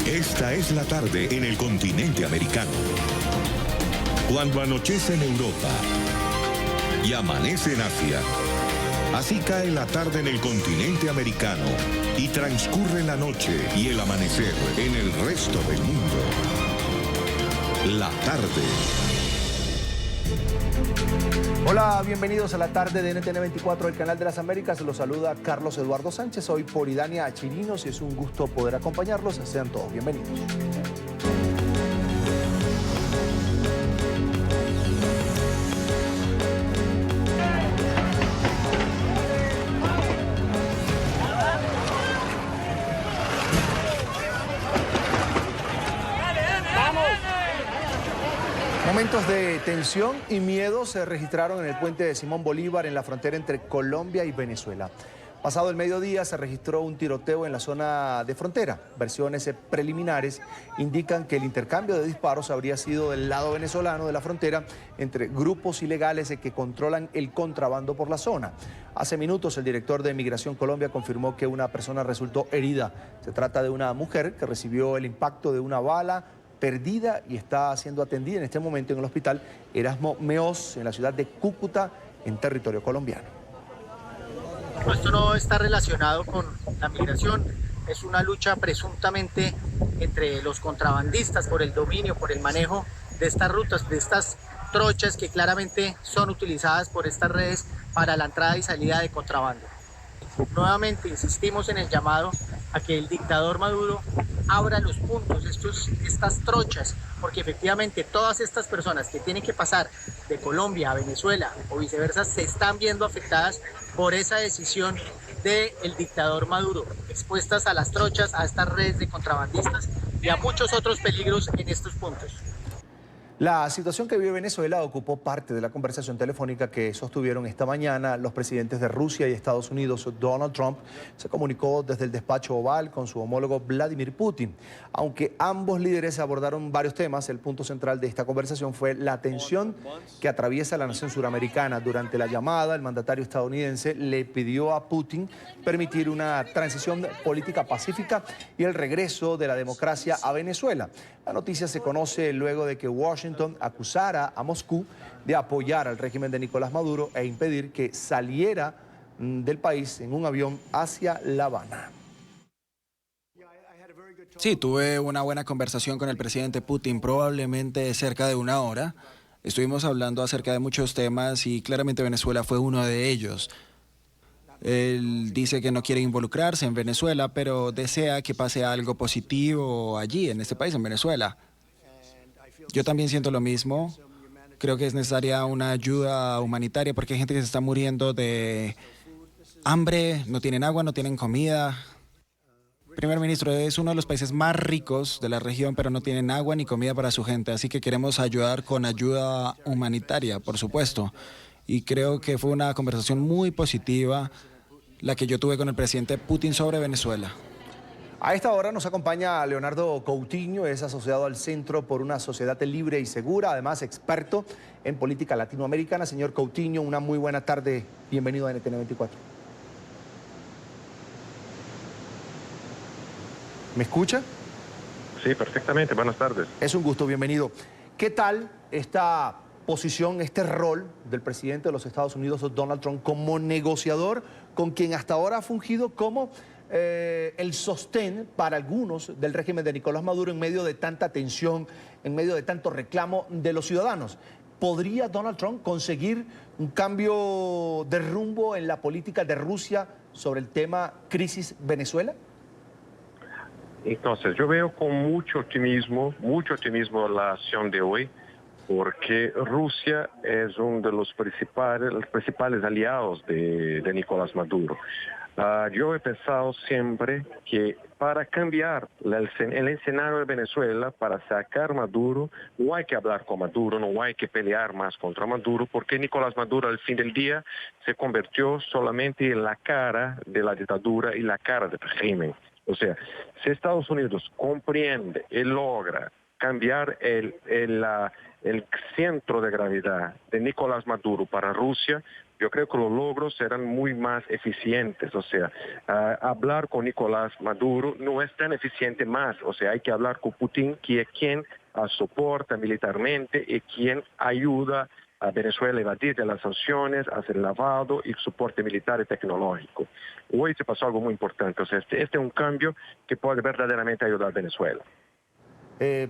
Esta es la tarde en el continente americano. Cuando anochece en Europa y amanece en Asia, así cae la tarde en el continente americano y transcurre la noche y el amanecer en el resto del mundo. La tarde. Hola, bienvenidos a la tarde de NTN 24, el canal de las Américas. Los saluda Carlos Eduardo Sánchez, soy Polidania Chirinos y es un gusto poder acompañarlos. Sean todos bienvenidos. Momentos de tensión y miedo se registraron en el puente de Simón Bolívar en la frontera entre Colombia y Venezuela. Pasado el mediodía se registró un tiroteo en la zona de frontera. Versiones preliminares indican que el intercambio de disparos habría sido del lado venezolano de la frontera entre grupos ilegales que controlan el contrabando por la zona. Hace minutos el director de Migración Colombia confirmó que una persona resultó herida. Se trata de una mujer que recibió el impacto de una bala perdida y está siendo atendida en este momento en el hospital Erasmo Meós, en la ciudad de Cúcuta, en territorio colombiano. Esto no está relacionado con la migración, es una lucha presuntamente entre los contrabandistas por el dominio, por el manejo de estas rutas, de estas trochas que claramente son utilizadas por estas redes para la entrada y salida de contrabando. Nuevamente insistimos en el llamado a que el dictador Maduro abra los puntos, estas trochas, porque efectivamente todas estas personas que tienen que pasar de Colombia a Venezuela o viceversa se están viendo afectadas por esa decisión del dictador Maduro, expuestas a las trochas, a estas redes de contrabandistas y a muchos otros peligros en estos puntos. La situación que vive Venezuela ocupó parte de la conversación telefónica que sostuvieron esta mañana los presidentes de Rusia y Estados Unidos. Donald Trump se comunicó desde el despacho Oval con su homólogo Vladimir Putin. Aunque ambos líderes abordaron varios temas, el punto central de esta conversación fue la tensión que atraviesa la nación suramericana. Durante la llamada, el mandatario estadounidense le pidió a Putin permitir una transición política pacífica y el regreso de la democracia a Venezuela. La noticia se conoce luego de que Washington acusara a Moscú de apoyar al régimen de Nicolás Maduro e impedir que saliera del país en un avión hacia La Habana. Sí, tuve una buena conversación con el presidente Putin, probablemente cerca de una hora. Estuvimos hablando acerca de muchos temas y claramente Venezuela fue uno de ellos. Él dice que no quiere involucrarse en Venezuela, pero desea que pase algo positivo allí, en este país, en Venezuela. Yo también siento lo mismo. Creo que es necesaria una ayuda humanitaria porque hay gente que se está muriendo de hambre, no tienen agua, no tienen comida. Primer ministro, es uno de los países más ricos de la región, pero no tienen agua ni comida para su gente, así que queremos ayudar con ayuda humanitaria, por supuesto. Y creo que fue una conversación muy positiva la que yo tuve con el presidente Putin sobre Venezuela. A esta hora nos acompaña Leonardo Coutinho, es asociado al Centro por una Sociedad Libre y Segura, además experto en política latinoamericana. Señor Coutinho, una muy buena tarde, bienvenido a NTN 24. ¿Me escucha? Sí, perfectamente, buenas tardes. Es un gusto, bienvenido. ¿Qué tal esta posición, este rol del presidente de los Estados Unidos, Donald Trump, como negociador con quien hasta ahora ha fungido como el sostén para algunos del régimen de Nicolás Maduro en medio de tanta tensión, en medio de tanto reclamo de los ciudadanos? ¿Podría Donald Trump conseguir un cambio de rumbo en la política de Rusia sobre el tema crisis Venezuela? Entonces, yo veo con mucho optimismo la acción de hoy, porque Rusia es uno de los principales aliados de Nicolás Maduro. Yo he pensado siempre que para cambiar el escenario de Venezuela, para sacar Maduro, no hay que hablar con Maduro, no hay que pelear más contra Maduro, porque Nicolás Maduro al fin del día se convirtió solamente en la cara de la dictadura y la cara del régimen. O sea, si Estados Unidos comprende y logra cambiar el centro de gravedad de Nicolás Maduro para Rusia, yo creo que los logros serán muy más eficientes. O sea, hablar con Nicolás Maduro no es tan eficiente más. O sea, hay que hablar con Putin, que es quien soporta militarmente y quien ayuda a Venezuela a evadir de las sanciones, a hacer lavado y soporte militar y tecnológico. Hoy se pasó algo muy importante. O sea, este es un cambio que puede verdaderamente ayudar a Venezuela.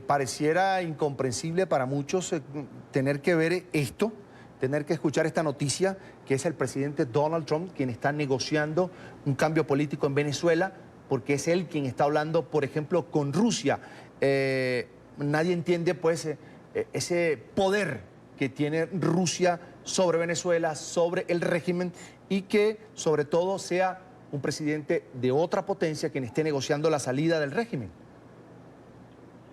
Pareciera incomprensible para muchos tener que ver esto, tener que escuchar esta noticia, que es el presidente Donald Trump quien está negociando un cambio político en Venezuela, porque es él quien está hablando, por ejemplo, con Rusia. Nadie entiende, pues, ese poder que tiene Rusia sobre Venezuela, sobre el régimen, y que, sobre todo, sea un presidente de otra potencia quien esté negociando la salida del régimen.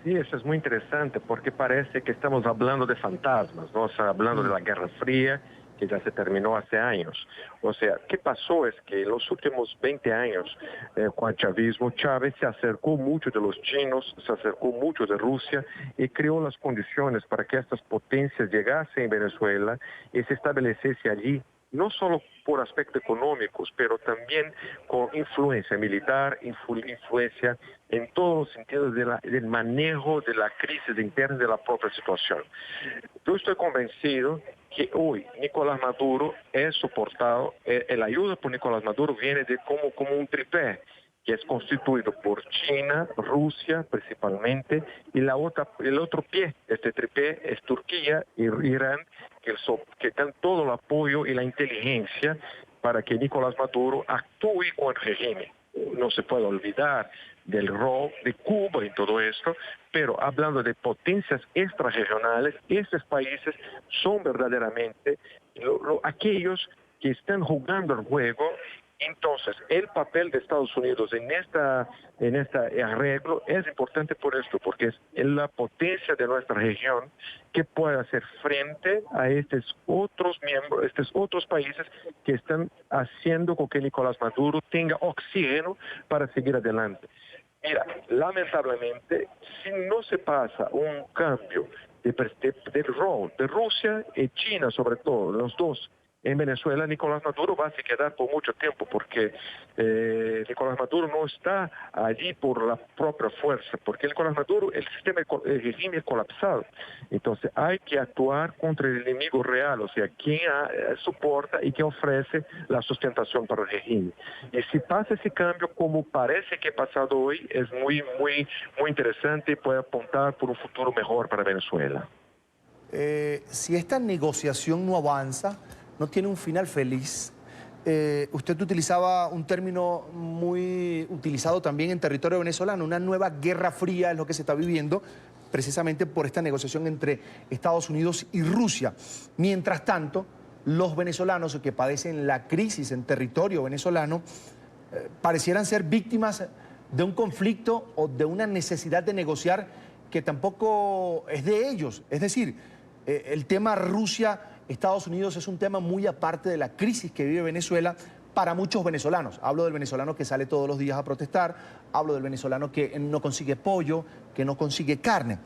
Sí, eso es muy interesante porque parece que estamos hablando de fantasmas, ¿no? O sea, hablando de la Guerra Fría, que ya se terminó hace años. O sea, ¿qué pasó? Es que en los últimos 20 años, con el chavismo, Chávez se acercó mucho de los chinos, se acercó mucho de Rusia y creó las condiciones para que estas potencias llegasen a Venezuela y se estableciese allí, no solo por aspectos económicos, pero también con influencia militar, influencia en todos los sentidos del manejo de la crisis interna de la propia situación. Yo estoy convencido que hoy Nicolás Maduro es soportado, la ayuda por Nicolás Maduro viene de como un tripé, que es constituido por China, Rusia principalmente, y el otro pie de este tripé es Turquía y Irán, que dan todo el apoyo y la inteligencia para que Nicolás Maduro actúe con el régimen. No se puede olvidar del rol de Cuba y todo esto, pero hablando de potencias extrarregionales, estos países son verdaderamente aquellos que están jugando el juego. Entonces, el papel de Estados Unidos en este arreglo es importante por esto, porque es la potencia de nuestra región que puede hacer frente a estos otros miembros, estos otros países que están haciendo con que Nicolás Maduro tenga oxígeno para seguir adelante. Mira, lamentablemente, si no se pasa un cambio del rol de Rusia y China, sobre todo, los dos, en Venezuela, Nicolás Maduro va a quedar por mucho tiempo porque Nicolás Maduro no está allí por la propia fuerza, porque Nicolás Maduro, el régimen es colapsado. Entonces hay que actuar contra el enemigo real, o sea, quien soporta y quien ofrece la sustentación para el régimen. Y si pasa ese cambio, como parece que ha pasado hoy, es muy interesante y puede apuntar por un futuro mejor para Venezuela. Si esta negociación no avanza, no tiene un final feliz. Usted utilizaba un término muy utilizado también en territorio venezolano, una nueva guerra fría es lo que se está viviendo precisamente por esta negociación entre Estados Unidos y Rusia. Mientras tanto, los venezolanos que padecen la crisis en territorio venezolano parecieran ser víctimas de un conflicto o de una necesidad de negociar que tampoco es de ellos. Es decir, el tema Rusia-Estados Unidos es un tema muy aparte de la crisis que vive Venezuela para muchos venezolanos. Hablo del venezolano que sale todos los días a protestar, hablo del venezolano que no consigue pollo, que no consigue carne.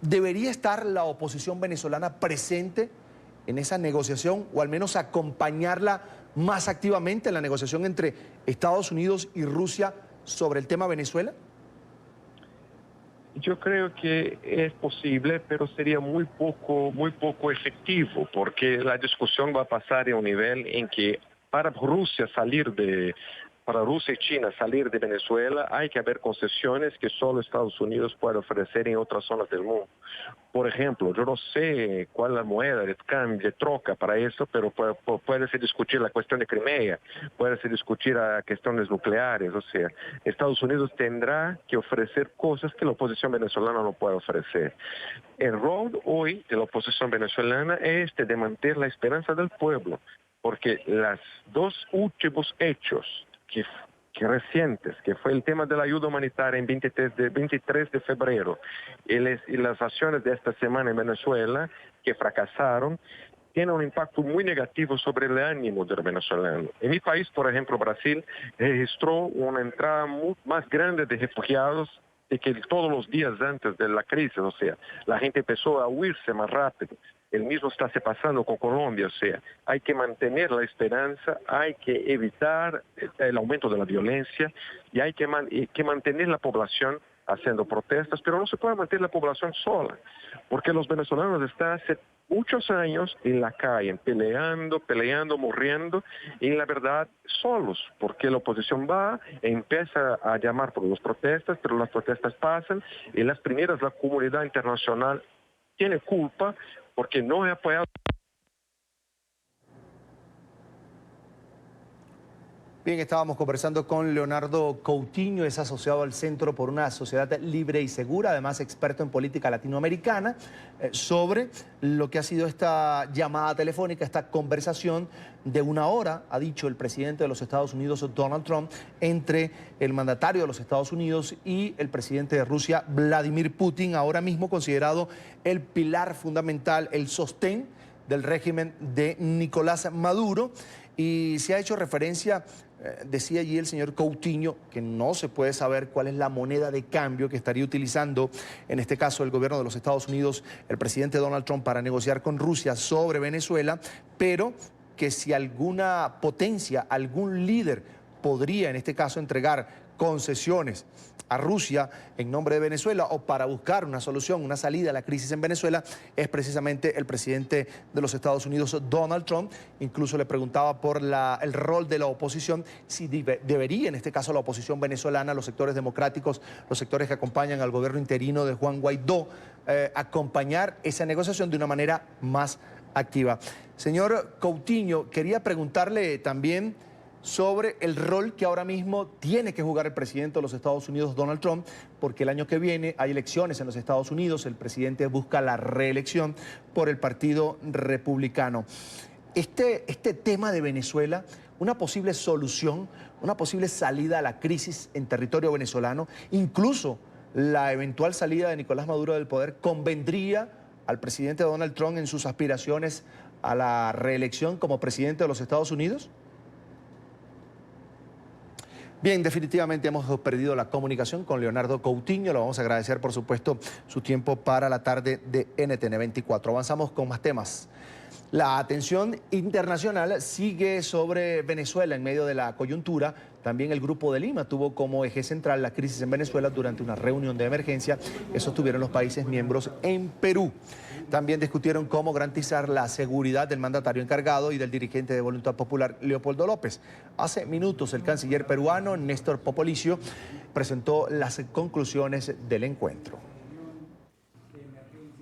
¿Debería estar la oposición venezolana presente en esa negociación o al menos acompañarla más activamente en la negociación entre Estados Unidos y Rusia sobre el tema Venezuela? Yo creo que es posible, pero sería muy poco efectivo, porque la discusión va a pasar en un nivel en que para Rusia y China salir de Venezuela hay que haber concesiones que solo Estados Unidos puede ofrecer en otras zonas del mundo. Por ejemplo, yo no sé cuál es la moneda de cambio, de troca para eso, pero puede discutir la cuestión de Crimea, puede discutir a cuestiones nucleares. O sea, Estados Unidos tendrá que ofrecer cosas que la oposición venezolana no puede ofrecer. El rol hoy de la oposición venezolana es de mantener la esperanza del pueblo, porque los dos últimos hechos que recientes, que fue el tema de la ayuda humanitaria en 23 de febrero y las acciones de esta semana en Venezuela, que fracasaron, tiene un impacto muy negativo sobre el ánimo del venezolano. En mi país, por ejemplo, Brasil, registró una entrada más grande de refugiados de que todos los días antes de la crisis, o sea, la gente empezó a huirse más rápido. El mismo está se pasando con Colombia, o sea, hay que mantener la esperanza, hay que evitar el aumento de la violencia y hay que mantener la población haciendo protestas, pero no se puede mantener la población sola, porque los venezolanos están hace muchos años en la calle, peleando, muriendo, y la verdad solos, porque la oposición va e empieza a llamar por las protestas, pero las protestas pasan, y las primeras la comunidad internacional tiene culpa porque no ha apoyado. Bien, estábamos conversando con Leonardo Coutinho, es asociado al Centro por una Sociedad Libre y Segura, además experto en política latinoamericana, sobre lo que ha sido esta llamada telefónica, esta conversación de una hora, ha dicho el presidente de los Estados Unidos, Donald Trump, entre el mandatario de los Estados Unidos y el presidente de Rusia, Vladimir Putin, ahora mismo considerado el pilar fundamental, el sostén del régimen de Nicolás Maduro. Y se ha hecho referencia, decía allí el señor Coutinho, que no se puede saber cuál es la moneda de cambio que estaría utilizando, en este caso el gobierno de los Estados Unidos, el presidente Donald Trump, para negociar con Rusia sobre Venezuela, pero que si alguna potencia, algún líder podría, en este caso, entregar concesiones a Rusia en nombre de Venezuela o para buscar una solución, una salida a la crisis en Venezuela, es precisamente el presidente de los Estados Unidos, Donald Trump. Incluso le preguntaba por el rol de la oposición, si debería, en este caso, la oposición venezolana, los sectores democráticos, los sectores que acompañan al gobierno interino de Juan Guaidó, acompañar esa negociación de una manera más activa. Señor Coutinho, quería preguntarle también sobre el rol que ahora mismo tiene que jugar el presidente de los Estados Unidos, Donald Trump, porque el año que viene hay elecciones en los Estados Unidos, el presidente busca la reelección por el Partido Republicano. Este tema de Venezuela, una posible solución, una posible salida a la crisis en territorio venezolano, incluso la eventual salida de Nicolás Maduro del poder, ¿convendría al presidente Donald Trump en sus aspiraciones a la reelección como presidente de los Estados Unidos? Bien, definitivamente hemos perdido la comunicación con Leonardo Coutinho. Le vamos a agradecer, por supuesto, su tiempo para la tarde de NTN 24. Avanzamos con más temas. La atención internacional sigue sobre Venezuela en medio de la coyuntura. También el Grupo de Lima tuvo como eje central la crisis en Venezuela durante una reunión de emergencia que sostuvieron los países miembros en Perú. También discutieron cómo garantizar la seguridad del mandatario encargado y del dirigente de Voluntad Popular, Leopoldo López. Hace minutos el canciller peruano, Néstor Popolicio, presentó las conclusiones del encuentro.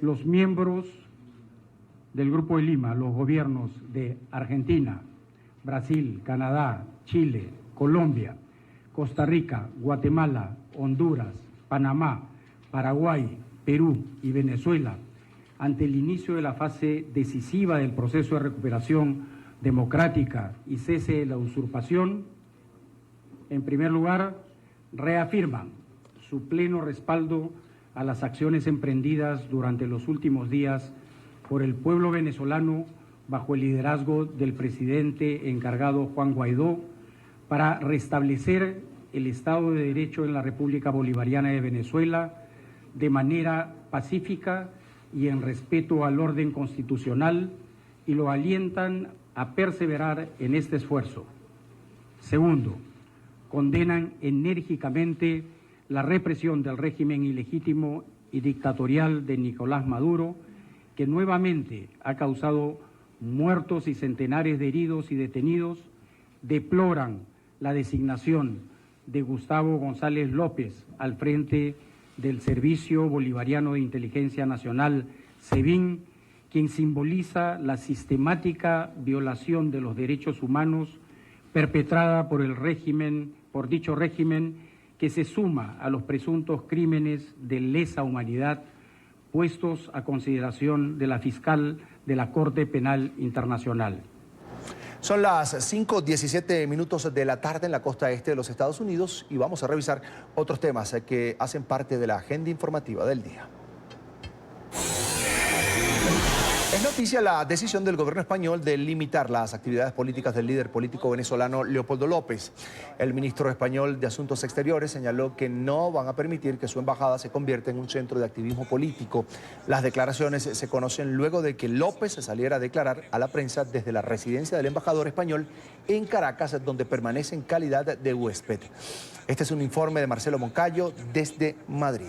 Los miembros del Grupo de Lima, los gobiernos de Argentina, Brasil, Canadá, Chile, Colombia, Costa Rica, Guatemala, Honduras, Panamá, Paraguay, Perú y Venezuela, ante el inicio de la fase decisiva del proceso de recuperación democrática y cese de la usurpación, en primer lugar, reafirman su pleno respaldo a las acciones emprendidas durante los últimos días por el pueblo venezolano bajo el liderazgo del presidente encargado Juan Guaidó para restablecer el Estado de Derecho en la República Bolivariana de Venezuela de manera pacífica y en respeto al orden constitucional, y lo alientan a perseverar en este esfuerzo. Segundo, condenan enérgicamente la represión del régimen ilegítimo y dictatorial de Nicolás Maduro, que nuevamente ha causado muertos y centenares de heridos y detenidos. Deploran la designación de Gustavo González López al frente del Servicio Bolivariano de Inteligencia Nacional, SEBIN, quien simboliza la sistemática violación de los derechos humanos perpetrada por dicho régimen, que se suma a los presuntos crímenes de lesa humanidad puestos a consideración de la fiscal de la Corte Penal Internacional. Son las 5:17 de la tarde en la costa este de los Estados Unidos y vamos a revisar otros temas que hacen parte de la agenda informativa del día. Es noticia la decisión del gobierno español de limitar las actividades políticas del líder político venezolano Leopoldo López. El ministro español de Asuntos Exteriores señaló que no van a permitir que su embajada se convierta en un centro de activismo político. Las declaraciones se conocen luego de que López saliera a declarar a la prensa desde la residencia del embajador español en Caracas, donde permanece en calidad de huésped. Este es un informe de Marcelo Moncayo desde Madrid.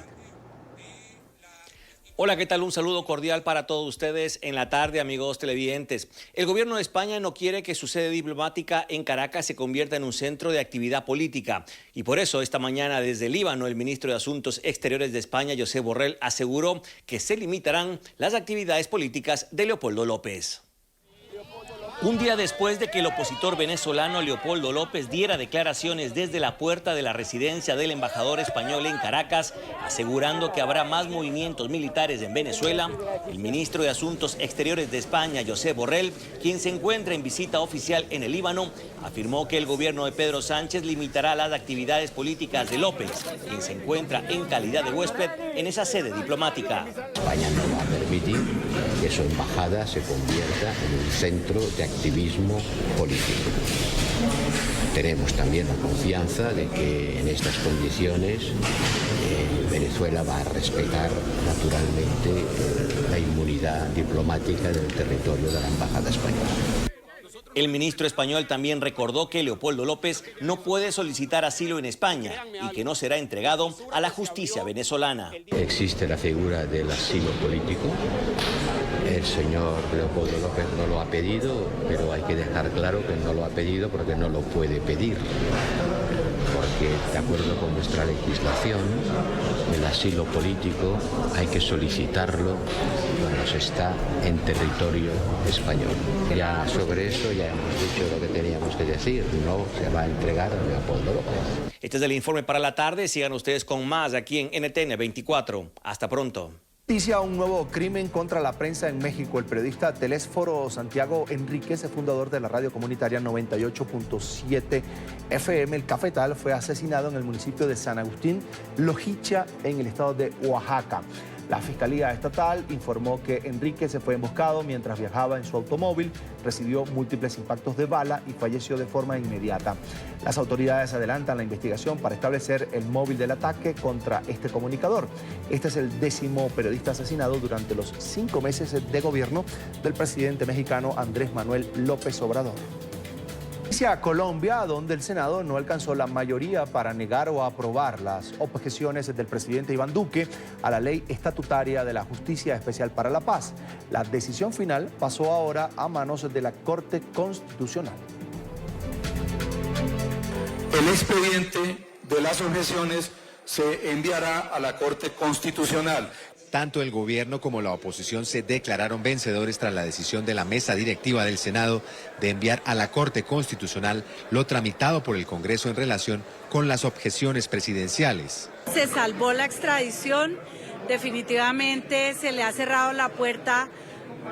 Hola, ¿qué tal? Un saludo cordial para todos ustedes en la tarde, amigos televidentes. El gobierno de España no quiere que su sede diplomática en Caracas se convierta en un centro de actividad política. Y por eso, esta mañana desde Líbano, el ministro de Asuntos Exteriores de España, Josep Borrell, aseguró que se limitarán las actividades políticas de Leopoldo López. Un día después de que el opositor venezolano Leopoldo López diera declaraciones desde la puerta de la residencia del embajador español en Caracas, asegurando que habrá más movimientos militares en Venezuela, el ministro de Asuntos Exteriores de España, Josep Borrell, quien se encuentra en visita oficial en el Líbano, afirmó que el gobierno de Pedro Sánchez limitará las actividades políticas de López, quien se encuentra en calidad de huésped en esa sede diplomática. España no va a permitir que su embajada se convierta en un centro de activismo político. Tenemos también la confianza de que en estas condiciones Venezuela va a respetar naturalmente la inmunidad diplomática del territorio de la embajada española. El ministro español también recordó que Leopoldo López no puede solicitar asilo en España y que no será entregado a la justicia venezolana. Existe la figura del asilo político. El señor Leopoldo López no lo ha pedido, pero hay que dejar claro que no lo ha pedido porque no lo puede pedir. Porque, de acuerdo con nuestra legislación, el asilo político hay que solicitarlo cuando se está en territorio español. Ya sobre eso ya hemos dicho lo que teníamos que decir, no se va a entregar a Leopoldo López. Este es el informe para la tarde, sigan ustedes con más aquí en NTN 24. Hasta pronto. Noticia un nuevo crimen contra la prensa en México. El periodista Telésforo Santiago Enríquez, fundador de la radio comunitaria 98.7 FM, El Cafetal, fue asesinado en el municipio de San Agustín, Lojicha, en el estado de Oaxaca. La Fiscalía Estatal informó que Enríquez se fue emboscado mientras viajaba en su automóvil, recibió múltiples impactos de bala y falleció de forma inmediata. Las autoridades adelantan la investigación para establecer el móvil del ataque contra este comunicador. Este es el 10º periodista asesinado durante los 5 meses de gobierno del presidente mexicano Andrés Manuel López Obrador. A Colombia, donde el Senado no alcanzó la mayoría para negar o aprobar las objeciones del presidente Iván Duque a la ley estatutaria de la Justicia Especial para la Paz. La decisión final pasó ahora a manos de la Corte Constitucional. El expediente de las objeciones se enviará a la Corte Constitucional. Tanto el gobierno como la oposición se declararon vencedores tras la decisión de la mesa directiva del Senado de enviar a la Corte Constitucional lo tramitado por el Congreso en relación con las objeciones presidenciales. Se salvó la extradición, definitivamente se le ha cerrado la puerta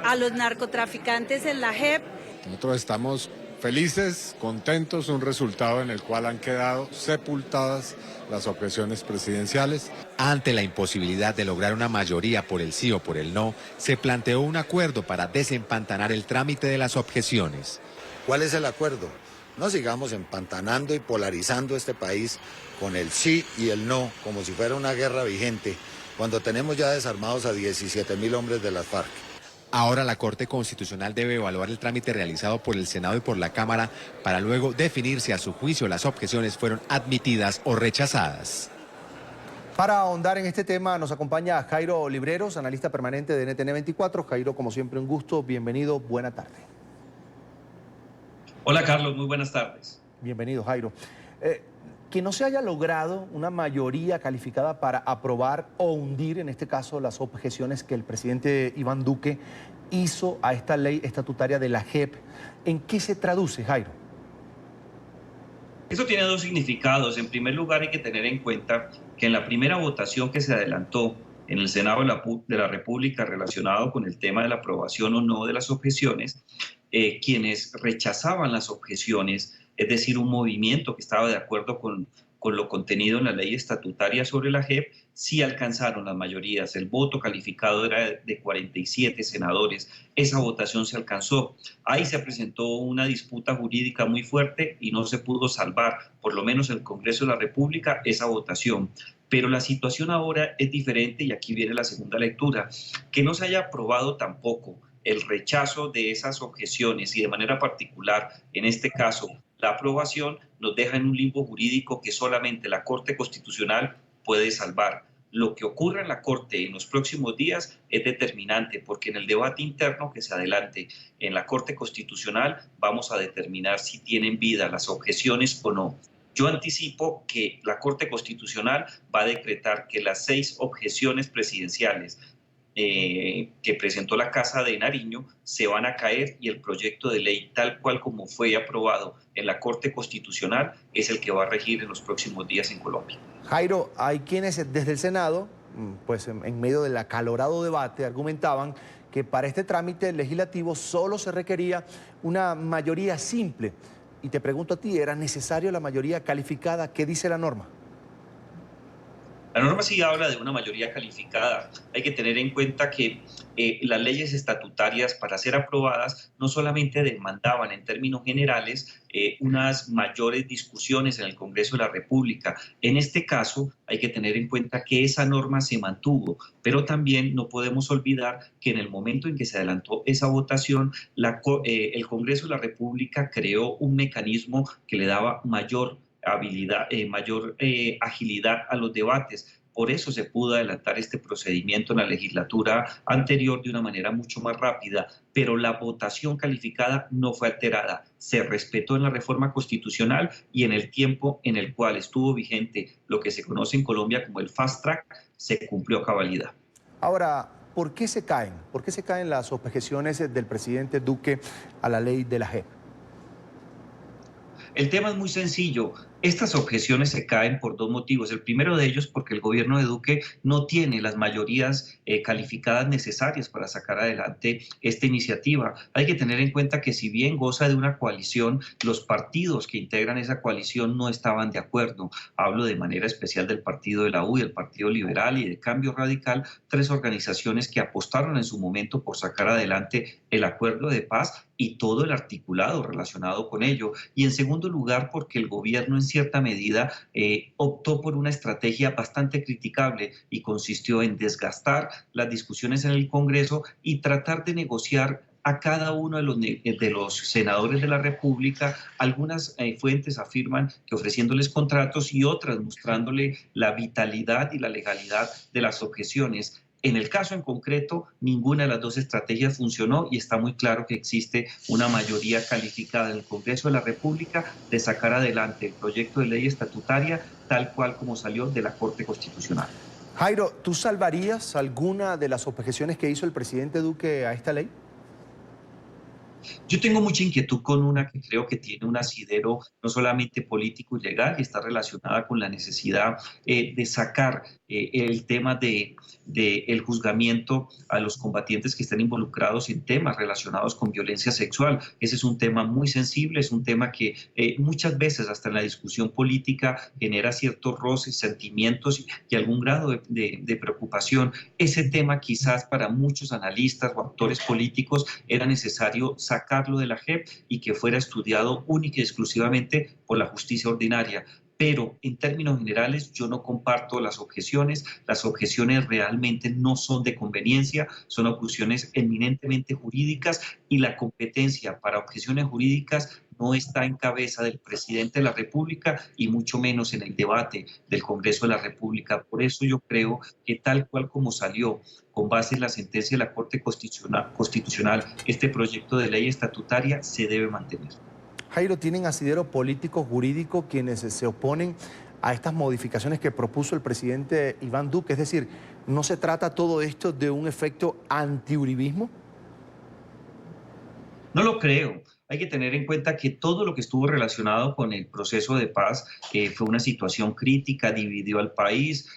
a los narcotraficantes en la JEP. Nosotros estamos felices, contentos, un resultado en el cual han quedado sepultadas las objeciones presidenciales. Ante la imposibilidad de lograr una mayoría por el sí o por el no, se planteó un acuerdo para desempantanar el trámite de las objeciones. ¿Cuál es el acuerdo? No sigamos empantanando y polarizando este país con el sí y el no, como si fuera una guerra vigente, cuando tenemos ya desarmados a 17.000 hombres de las FARC. Ahora la Corte Constitucional debe evaluar el trámite realizado por el Senado y por la Cámara para luego definir si a su juicio las objeciones fueron admitidas o rechazadas. Para ahondar en este tema nos acompaña Jairo Libreros, analista permanente de NTN 24. Jairo, como siempre, un gusto. Bienvenido, buena tarde. Hola, Carlos, muy buenas tardes. Bienvenido, Jairo. Que no se haya logrado una mayoría calificada para aprobar o hundir, en este caso, las objeciones que el presidente Iván Duque hizo a esta ley estatutaria de la JEP, ¿en qué se traduce, Jairo? Eso tiene dos significados. En primer lugar, hay que tener en cuenta que en la primera votación que se adelantó en el Senado de la República relacionado con el tema de la aprobación o no de las objeciones, quienes rechazaban las objeciones, es decir, un movimiento que estaba de acuerdo con con lo contenido en la ley estatutaria sobre la JEP, sí alcanzaron las mayorías. El voto calificado era de 47 senadores. Esa votación se alcanzó. Ahí se presentó una disputa jurídica muy fuerte y no se pudo salvar, por lo menos en el Congreso de la República, esa votación. Pero la situación ahora es diferente y aquí viene la segunda lectura. Que no se haya aprobado tampoco el rechazo de esas objeciones y de manera particular, en este caso, la aprobación, nos deja en un limbo jurídico que solamente la Corte Constitucional puede salvar. Lo que ocurra en la Corte en los próximos días es determinante, porque en el debate interno que se adelante en la Corte Constitucional vamos a determinar si tienen vida las objeciones o no. Yo anticipo que la Corte Constitucional va a decretar que las 6 objeciones presidenciales que presentó la Casa de Nariño se van a caer y el proyecto de ley tal cual como fue aprobado en la Corte Constitucional es el que va a regir en los próximos días en Colombia. Jairo, hay quienes desde el Senado, pues en medio del acalorado debate, argumentaban que para este trámite legislativo solo se requería una mayoría simple. Y te pregunto a ti, ¿era necesario la mayoría calificada? ¿Qué dice la norma? La norma sí habla de una mayoría calificada. Hay que tener en cuenta que las leyes estatutarias, para ser aprobadas, no solamente demandaban en términos generales unas mayores discusiones en el Congreso de la República. En este caso, hay que tener en cuenta que esa norma se mantuvo, pero también no podemos olvidar que en el momento en que se adelantó esa votación, el Congreso de la República creó un mecanismo que le daba mayor habilidad, mayor agilidad a los debates. Por eso se pudo adelantar este procedimiento en la legislatura anterior de una manera mucho más rápida, pero la votación calificada no fue alterada. Se respetó en la reforma constitucional y en el tiempo en el cual estuvo vigente lo que se conoce en Colombia como el fast track, se cumplió a cabalidad. Ahora, ¿por qué se caen? ¿Por qué se caen las objeciones del presidente Duque a la ley de la JEP? El tema es muy sencillo. Estas objeciones se caen por 2 motivos. El primero de ellos porque el gobierno de Duque no tiene las mayorías calificadas necesarias para sacar adelante esta iniciativa. Hay que tener en cuenta que si bien goza de una coalición, los partidos que integran esa coalición no estaban de acuerdo. Hablo de manera especial del Partido de la U, del Partido Liberal y de Cambio Radical, 3 organizaciones que apostaron en su momento por sacar adelante el acuerdo de paz y todo el articulado relacionado con ello. Y en segundo lugar, porque el gobierno en cierta medida optó por una estrategia bastante criticable y consistió en desgastar las discusiones en el Congreso y tratar de negociar a cada uno de los senadores de la República. Algunas fuentes afirman que ofreciéndoles contratos y otras mostrándole la vitalidad y la legalidad de las objeciones. En el caso en concreto, ninguna de las 2 estrategias funcionó y está muy claro que existe una mayoría calificada en el Congreso de la República de sacar adelante el proyecto de ley estatutaria tal cual como salió de la Corte Constitucional. Jairo, ¿tú salvarías alguna de las objeciones que hizo el presidente Duque a esta ley? Yo tengo mucha inquietud con una que creo que tiene un asidero no solamente político y legal, y está relacionada con la necesidad de sacar el tema del juzgamiento a los combatientes que están involucrados en temas relacionados con violencia sexual. Ese es un tema muy sensible, es un tema que muchas veces hasta en la discusión política genera ciertos roces, sentimientos y algún grado de preocupación. Ese tema quizás para muchos analistas o actores políticos era necesario sacarlo de la JEP y que fuera estudiado única y exclusivamente por la justicia ordinaria. Pero en términos generales yo no comparto las objeciones. Las objeciones realmente no son de conveniencia, son objeciones eminentemente jurídicas y la competencia para objeciones jurídicas no está en cabeza del presidente de la República y mucho menos en el debate del Congreso de la República. Por eso yo creo que tal cual como salió con base en la sentencia de la Corte Constitucional, este proyecto de ley estatutaria se debe mantener. Jairo, ¿tienen asidero político jurídico quienes se oponen a estas modificaciones que propuso el presidente Iván Duque? Es decir, ¿no se trata todo esto de un efecto antiuribismo? No lo creo. Hay que tener en cuenta que todo lo que estuvo relacionado con el proceso de paz fue una situación crítica, dividió al país.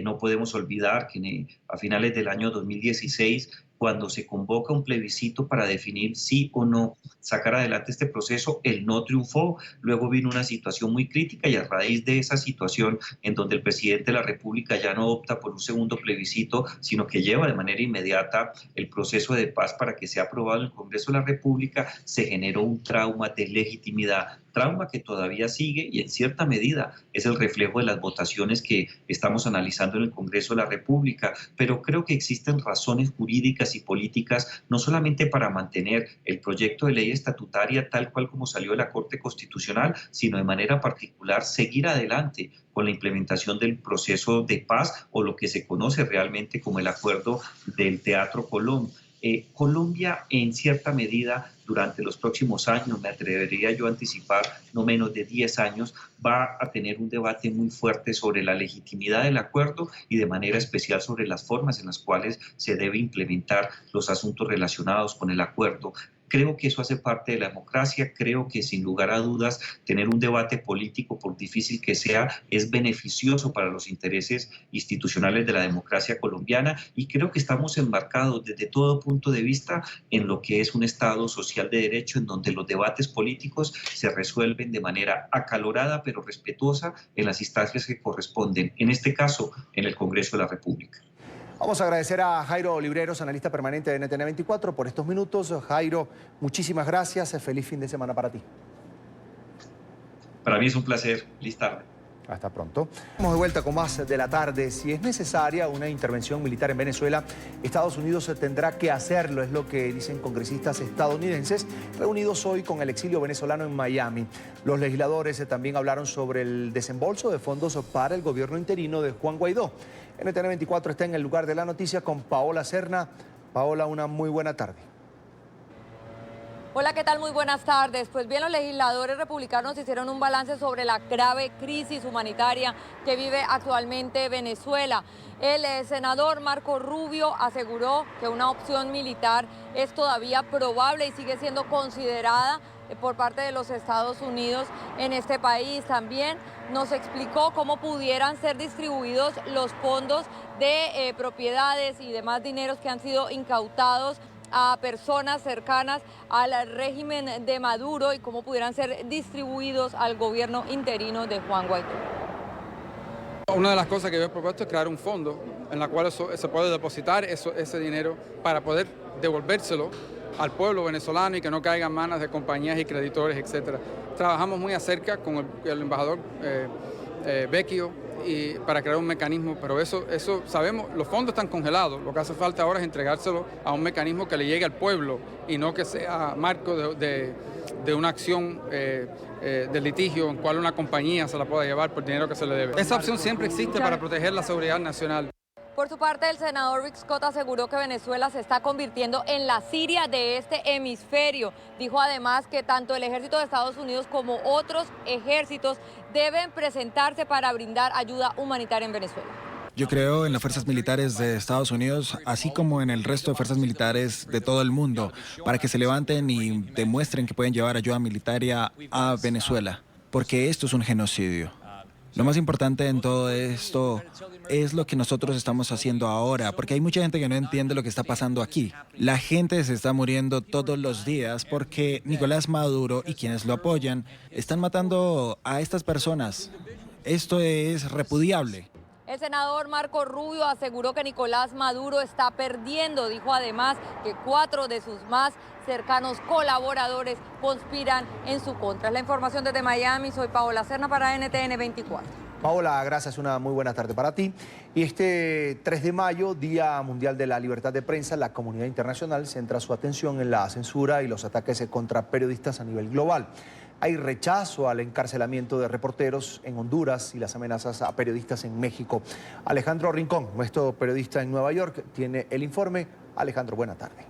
No podemos olvidar que a finales del año 2016 cuando se convoca un plebiscito para definir sí o no sacar adelante este proceso, el no triunfó. Luego vino una situación muy crítica y a raíz de esa situación en donde el presidente de la República ya no opta por un segundo plebiscito, sino que lleva de manera inmediata el proceso de paz para que sea aprobado en el Congreso de la República, se generó un trauma de legitimidad, trauma que todavía sigue y en cierta medida es el reflejo de las votaciones que estamos analizando en el Congreso de la República, pero creo que existen razones jurídicas y políticas no solamente para mantener el proyecto de ley estatutaria tal cual como salió de la Corte Constitucional, sino de manera particular seguir adelante con la implementación del proceso de paz o lo que se conoce realmente como el acuerdo del Teatro Colón. Colombia, en cierta medida, durante los próximos años, me atrevería yo a anticipar, no menos de 10 años, va a tener un debate muy fuerte sobre la legitimidad del acuerdo y de manera especial sobre las formas en las cuales se debe implementar los asuntos relacionados con el acuerdo. Creo que eso hace parte de la democracia, creo que sin lugar a dudas tener un debate político, por difícil que sea, es beneficioso para los intereses institucionales de la democracia colombiana y creo que estamos enmarcados desde todo punto de vista en lo que es un Estado social de derecho en donde los debates políticos se resuelven de manera acalorada pero respetuosa en las instancias que corresponden, en este caso en el Congreso de la República. Vamos a agradecer a Jairo Libreros, analista permanente de NTN 24, por estos minutos. Jairo, muchísimas gracias. Feliz fin de semana para ti. Para mí es un placer. Feliz tarde. Hasta pronto. Vamos de vuelta con más de la tarde. Si es necesaria una intervención militar en Venezuela, Estados Unidos tendrá que hacerlo, es lo que dicen congresistas estadounidenses reunidos hoy con el exilio venezolano en Miami. Los legisladores también hablaron sobre el desembolso de fondos para el gobierno interino de Juan Guaidó. NTN 24 está en el lugar de la noticia con Paola Serna. Paola, una muy buena tarde. Hola, ¿qué tal? Muy buenas tardes. Pues bien, los legisladores republicanos hicieron un balance sobre la grave crisis humanitaria que vive actualmente Venezuela. El senador Marco Rubio aseguró que una opción militar es todavía probable y sigue siendo considerada por parte de los Estados Unidos en este país. También nos explicó cómo pudieran ser distribuidos los fondos de propiedades y demás dineros que han sido incautados a personas cercanas al régimen de Maduro y cómo pudieran ser distribuidos al gobierno interino de Juan Guaidó. Una de las cosas que yo he propuesto es crear un fondo en la cual se puede depositar ese dinero para poder devolvérselo al pueblo venezolano y que no caiga en manos de compañías y creditores, etc. Trabajamos muy acerca con el embajador Vecchio y para crear un mecanismo, pero eso sabemos, los fondos están congelados, lo que hace falta ahora es entregárselo a un mecanismo que le llegue al pueblo y no que sea marco de una acción de litigio en cual una compañía se la pueda llevar por dinero que se le debe. Esa opción siempre existe para proteger la seguridad nacional. Por su parte, el senador Rick Scott aseguró que Venezuela se está convirtiendo en la Siria de este hemisferio. Dijo además que tanto el ejército de Estados Unidos como otros ejércitos deben presentarse para brindar ayuda humanitaria en Venezuela. Yo creo en las fuerzas militares de Estados Unidos, así como en el resto de fuerzas militares de todo el mundo, para que se levanten y demuestren que pueden llevar ayuda militar a Venezuela, porque esto es un genocidio. Lo más importante en todo esto es lo que nosotros estamos haciendo ahora, porque hay mucha gente que no entiende lo que está pasando aquí. La gente se está muriendo todos los días porque Nicolás Maduro y quienes lo apoyan están matando a estas personas. Esto es repudiable. El senador Marco Rubio aseguró que Nicolás Maduro está perdiendo. Dijo además que 4 de sus más cercanos colaboradores conspiran en su contra. Es la información desde Miami. Soy Paola Serna para NTN 24. Paola, gracias. Una muy buena tarde para ti. Y este 3 de mayo, Día Mundial de la Libertad de Prensa, la comunidad internacional centra su atención en la censura y los ataques contra periodistas a nivel global. Hay rechazo al encarcelamiento de reporteros en Honduras y las amenazas a periodistas en México. Alejandro Rincón, nuestro periodista en Nueva York, tiene el informe. Alejandro, buena tarde.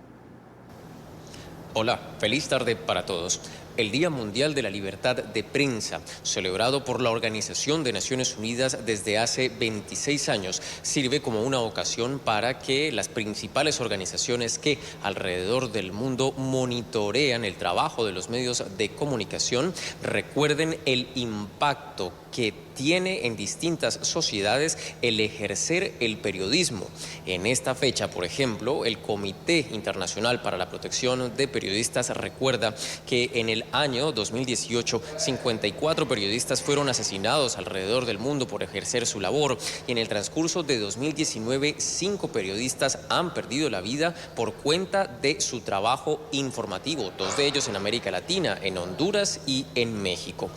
Hola, feliz tarde para todos. El Día Mundial de la Libertad de Prensa, celebrado por la Organización de Naciones Unidas desde hace 26 años, sirve como una ocasión para que las principales organizaciones que alrededor del mundo monitorean el trabajo de los medios de comunicación recuerden el impacto que tiene en distintas sociedades el ejercer el periodismo. En esta fecha, por ejemplo, el Comité Internacional para la Protección de Periodistas recuerda que en el año 2018, 54 periodistas fueron asesinados alrededor del mundo por ejercer su labor, y en el transcurso de 2019, 5 periodistas han perdido la vida por cuenta de su trabajo informativo, 2 de ellos en América Latina, en Honduras y en México.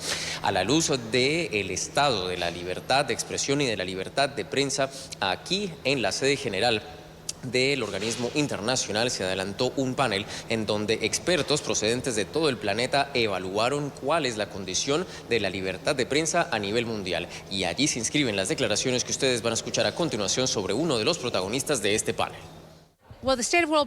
A la luz del estado de la libertad de expresión y de la libertad de prensa, aquí en la sede general del organismo internacional se adelantó un panel en donde expertos procedentes de todo el planeta evaluaron cuál es la condición de la libertad de prensa a nivel mundial. Y allí se inscriben las declaraciones que ustedes van a escuchar a continuación sobre uno de los protagonistas de este panel.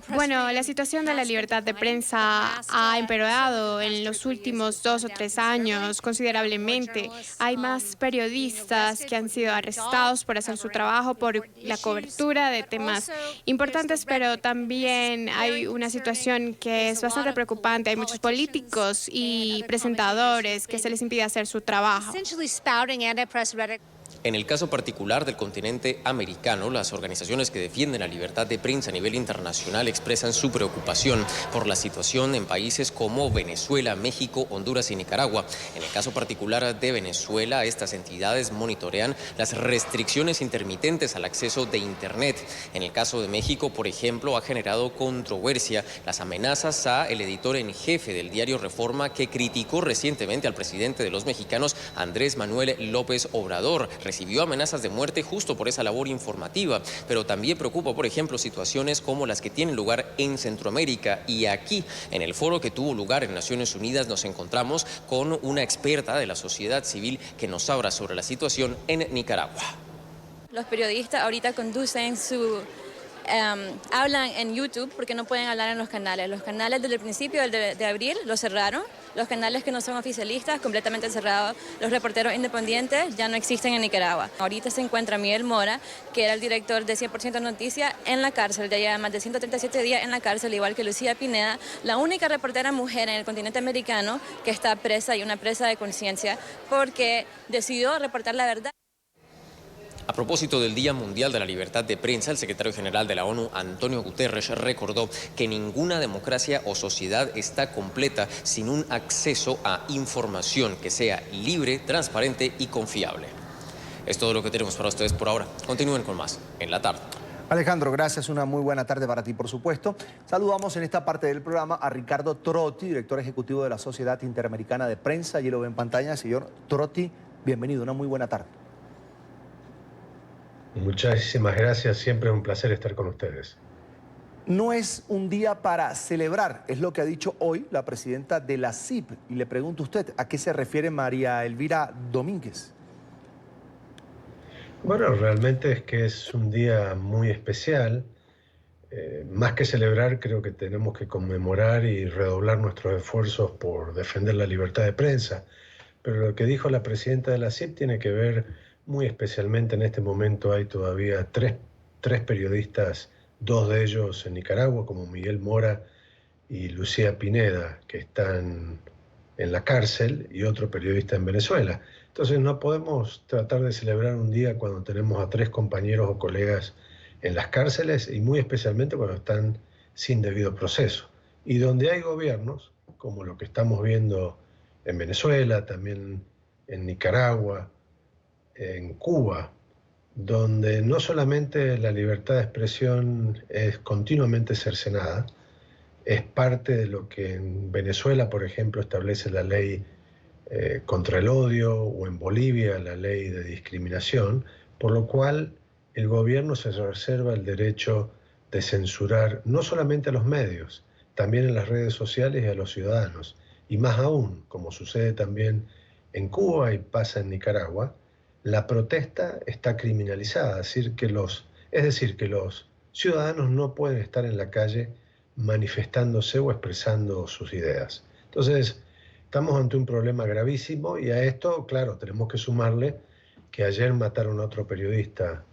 Bueno, la situación de la libertad de prensa ha empeorado en los últimos 2 o 3 años considerablemente. Hay más periodistas que han sido arrestados por hacer su trabajo, por la cobertura de temas importantes, pero también hay una situación que es bastante preocupante. Hay muchos políticos y presentadores que se les impide hacer su trabajo. En el caso particular del continente americano, las organizaciones que defienden la libertad de prensa a nivel internacional expresan su preocupación por la situación en países como Venezuela, México, Honduras y Nicaragua. En el caso particular de Venezuela, estas entidades monitorean las restricciones intermitentes al acceso de Internet. En el caso de México, por ejemplo, ha generado controversia las amenazas a el editor en jefe del diario Reforma, que criticó recientemente al presidente de los mexicanos, Andrés Manuel López Obrador. Recibió amenazas de muerte justo por esa labor informativa, pero también preocupa, por ejemplo, situaciones como las que tienen lugar en Centroamérica. Y aquí, en el foro que tuvo lugar en Naciones Unidas, nos encontramos con una experta de la sociedad civil que nos habla sobre la situación en Nicaragua. Los periodistas ahorita conducen hablan en YouTube porque no pueden hablar en los canales. Los canales desde el principio de abril los cerraron. Los canales que no son oficialistas, completamente cerrados. Los reporteros independientes ya no existen en Nicaragua. Ahorita se encuentra Miguel Mora, que era el director de 100% Noticias, en la cárcel. Ya lleva más de 137 días en la cárcel, igual que Lucía Pineda, la única reportera mujer en el continente americano que está presa, y una presa de conciencia, porque decidió reportar la verdad. A propósito del Día Mundial de la Libertad de Prensa, el secretario general de la ONU, Antonio Guterres, recordó que ninguna democracia o sociedad está completa sin un acceso a información que sea libre, transparente y confiable. Es todo lo que tenemos para ustedes por ahora. Continúen con más en la tarde. Alejandro, gracias. Una muy buena tarde para ti, por supuesto. Saludamos en esta parte del programa a Ricardo Trotti, director ejecutivo de la Sociedad Interamericana de Prensa. Allí lo ve en pantalla. Señor Trotti, bienvenido. Una muy buena tarde. Muchísimas gracias, siempre es un placer estar con ustedes. No es un día para celebrar, es lo que ha dicho hoy la presidenta de la CIP. Y le pregunto a usted, ¿a qué se refiere María Elvira Domínguez? Bueno, realmente es que es un día muy especial. Más que celebrar, creo que tenemos que conmemorar y redoblar nuestros esfuerzos por defender la libertad de prensa. Pero lo que dijo la presidenta de la CIP tiene que ver muy especialmente en este momento. Hay todavía tres periodistas, 2 de ellos en Nicaragua, como Miguel Mora y Lucía Pineda, que están en la cárcel, y otro periodista en Venezuela. Entonces no podemos tratar de celebrar un día cuando tenemos a 3 compañeros o colegas en las cárceles, y muy especialmente cuando están sin debido proceso. Y donde hay gobiernos, como lo que estamos viendo en Venezuela, también en Nicaragua, en Cuba, donde no solamente la libertad de expresión es continuamente cercenada, es parte de lo que en Venezuela, por ejemplo, establece la ley contra el odio, o en Bolivia la ley de discriminación, por lo cual el gobierno se reserva el derecho de censurar no solamente a los medios, también en las redes sociales y a los ciudadanos. Y más aún, como sucede también en Cuba y pasa en Nicaragua, la protesta está criminalizada, es decir, que los ciudadanos no pueden estar en la calle manifestándose o expresando sus ideas. Entonces, Estamos ante un problema gravísimo y a esto, claro, tenemos que sumarle que ayer mataron a otro periodista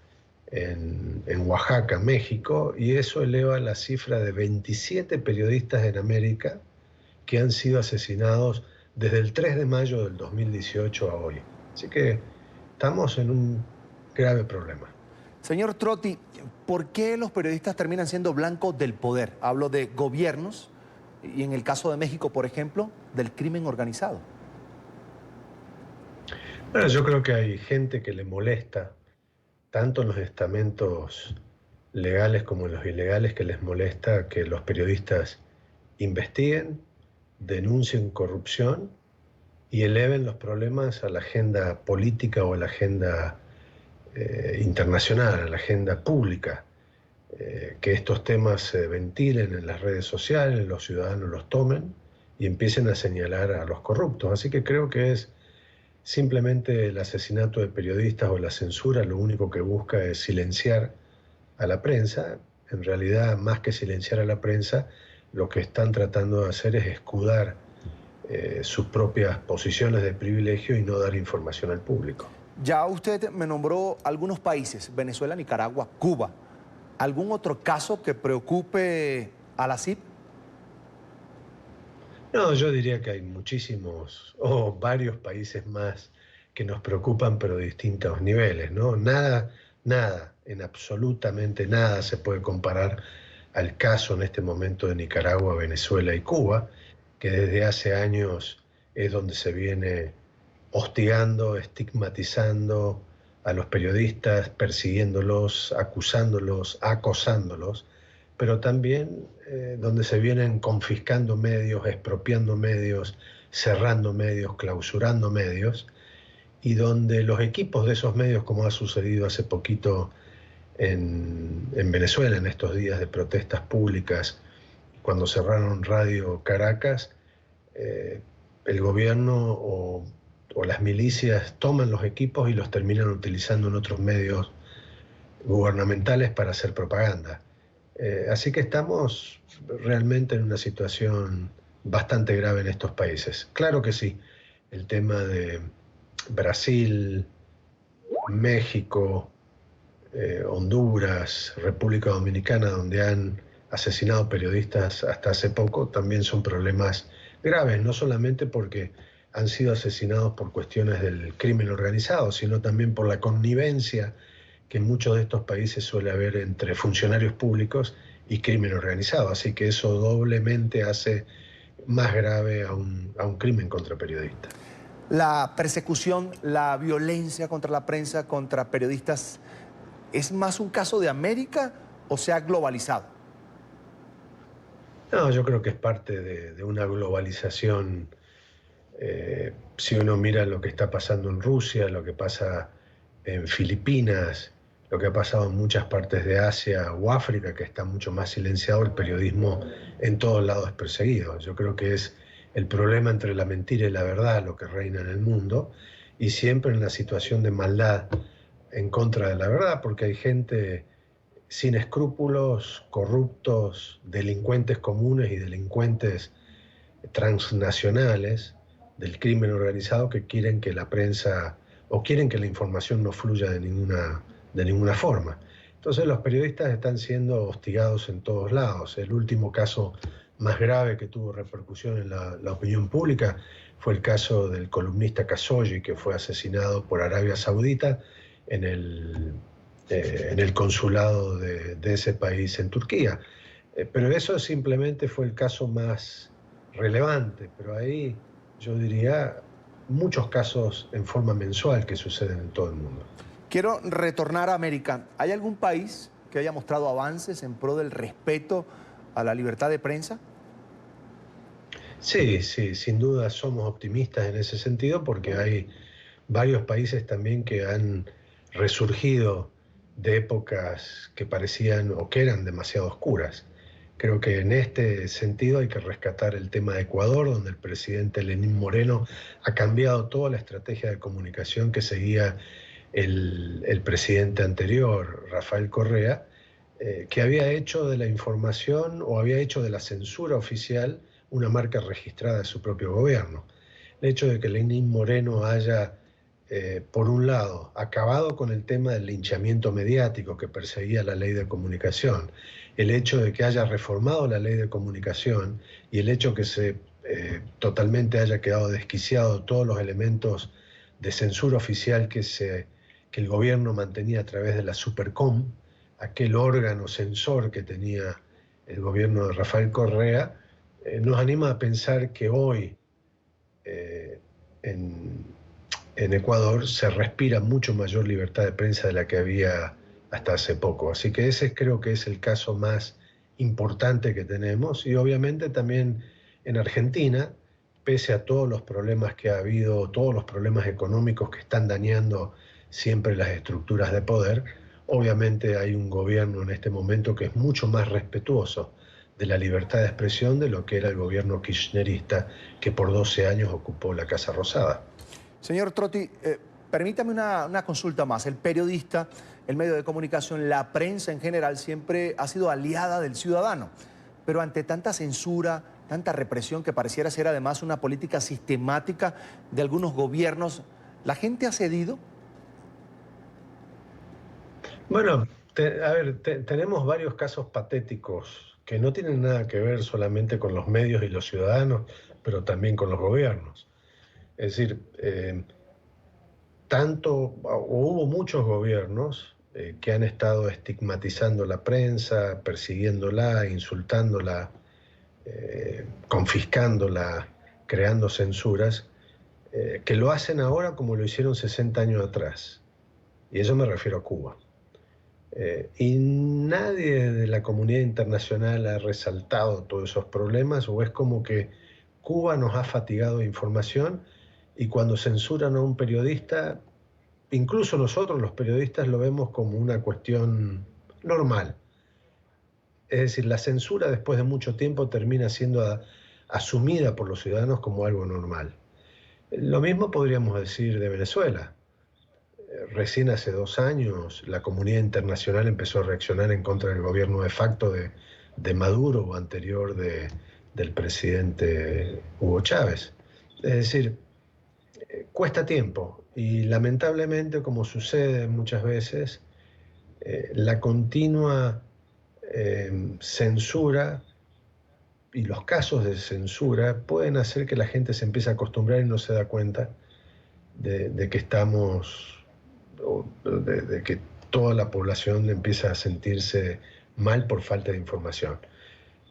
en Oaxaca, México, y eso eleva la cifra de 27 periodistas en América que han sido asesinados desde el 3 de mayo del 2018 a hoy. Así que estamos en un grave problema. Señor Trotti, ¿por qué los periodistas terminan siendo blancos del poder? Hablo de gobiernos y en el caso de México, por ejemplo, del crimen organizado. Bueno, yo creo que hay gente que le molesta, tanto en los estamentos legales como en los ilegales, que les molesta que los periodistas investiguen, denuncien corrupción y eleven los problemas a la agenda política o a la agenda internacional, a la agenda pública, que estos temas se ventilen en las redes sociales, los ciudadanos los tomen y empiecen a señalar a los corruptos. Así que creo que es simplemente el asesinato de periodistas o la censura, lo único que busca es silenciar a la prensa. En realidad, más que silenciar a la prensa, lo que están tratando de hacer es escudar sus propias posiciones de privilegio y no dar información al público. Ya usted me nombró algunos países, Venezuela, Nicaragua, Cuba. ¿Algún otro caso que preocupe a la CIP? No, yo diría que hay muchísimos o varios países más que nos preocupan, pero de distintos niveles, ¿no? Nada, en absolutamente nada se puede comparar al caso en este momento de Nicaragua, Venezuela y Cuba, que desde hace años es donde se viene hostigando, estigmatizando a los periodistas, persiguiéndolos, acusándolos, acosándolos, pero también donde se vienen confiscando medios, expropiando medios, cerrando medios, clausurando medios, y donde los equipos de esos medios, como ha sucedido hace poquito en Venezuela, en estos días de protestas públicas, cuando cerraron Radio Caracas, el gobierno o las milicias toman los equipos y los terminan utilizando en otros medios gubernamentales para hacer propaganda. Así que estamos realmente en una situación bastante grave en estos países. Claro que sí, el tema de Brasil, México, Honduras, República Dominicana, donde han asesinado periodistas hasta hace poco, también son problemas graves, no solamente porque han sido asesinados por cuestiones del crimen organizado, sino también por la connivencia que en muchos de estos países suele haber entre funcionarios públicos y crimen organizado. Así que eso doblemente hace más grave a un crimen contra periodistas. La persecución, la violencia contra la prensa, contra periodistas, ¿es más un caso de América o se ha globalizado? No, yo creo que es parte de una globalización. Si uno mira lo que está pasando en Rusia, lo que pasa en Filipinas, lo que ha pasado en muchas partes de Asia o África, que está mucho más silenciado, el periodismo en todos lados es perseguido. Yo creo que es el problema entre la mentira y la verdad lo que reina en el mundo, y siempre en la situación de maldad en contra de la verdad, porque hay gente sin escrúpulos, corruptos, delincuentes comunes y delincuentes transnacionales del crimen organizado que quieren que la prensa o quieren que la información no fluya de ninguna forma. Entonces los periodistas están siendo hostigados en todos lados. El último caso más grave que tuvo repercusión en la opinión pública fue el caso del columnista Khashoggi, que fue asesinado por Arabia Saudita en el consulado de ese país en Turquía. Pero eso simplemente fue el caso más relevante, pero ahí yo diría muchos casos en forma mensual que suceden en todo el mundo. Quiero retornar a América. ¿Hay algún país que haya mostrado avances en pro del respeto a la libertad de prensa? Sí, sin duda somos optimistas en ese sentido, porque hay varios países también que han resurgido de épocas que parecían o que eran demasiado oscuras. Creo que en este sentido hay que rescatar el tema de Ecuador, donde el presidente Lenín Moreno ha cambiado toda la estrategia de comunicación que seguía el presidente anterior, Rafael Correa, que había hecho de la información o había hecho de la censura oficial una marca registrada de su propio gobierno. el hecho de que Lenín Moreno haya, por un lado, acabado con el tema del linchamiento mediático que perseguía la ley de comunicación, el hecho de que haya reformado la ley de comunicación y el hecho que se totalmente haya quedado desquiciado todos los elementos de censura oficial que el gobierno mantenía a través de la Supercom, aquel órgano censor que tenía el gobierno de Rafael Correa, nos anima a pensar que hoy en Ecuador se respira mucho mayor libertad de prensa de la que había hasta hace poco. Así que ese creo que es el caso más importante que tenemos, y obviamente también en Argentina, pese a todos los problemas que ha habido, todos los problemas económicos que están dañando siempre las estructuras de poder, obviamente hay un gobierno en este momento que es mucho más respetuoso de la libertad de expresión de lo que era el gobierno kirchnerista que por 12 años ocupó la Casa Rosada. Señor Trotti, permítame una consulta más. El periodista, el medio de comunicación, la prensa en general siempre ha sido aliada del ciudadano, pero ante tanta censura, tanta represión que pareciera ser además una política sistemática de algunos gobiernos, ¿la gente ha cedido? Bueno, tenemos varios casos patéticos que no tienen nada que ver solamente con los medios y los ciudadanos, pero también con los gobiernos. Es decir, hubo muchos gobiernos que han estado estigmatizando la prensa, persiguiéndola, insultándola, confiscándola, creando censuras, que lo hacen ahora como lo hicieron 60 años atrás. Y eso me refiero a Cuba. Y nadie de la comunidad internacional ha resaltado todos esos problemas, o es como que Cuba nos ha fatigado de información, y cuando censuran a un periodista, incluso nosotros los periodistas lo vemos como una cuestión normal. Es decir, la censura después de mucho tiempo termina siendo asumida por los ciudadanos como algo normal. Lo mismo podríamos decir de Venezuela. Recién hace 2 años la comunidad internacional empezó a reaccionar en contra del gobierno de facto de Maduro o anterior del presidente Hugo Chávez. Es decir, cuesta tiempo y lamentablemente, como sucede muchas veces, la continua censura y los casos de censura pueden hacer que la gente se empiece a acostumbrar y no se da cuenta de que de que toda la población empieza a sentirse mal por falta de información.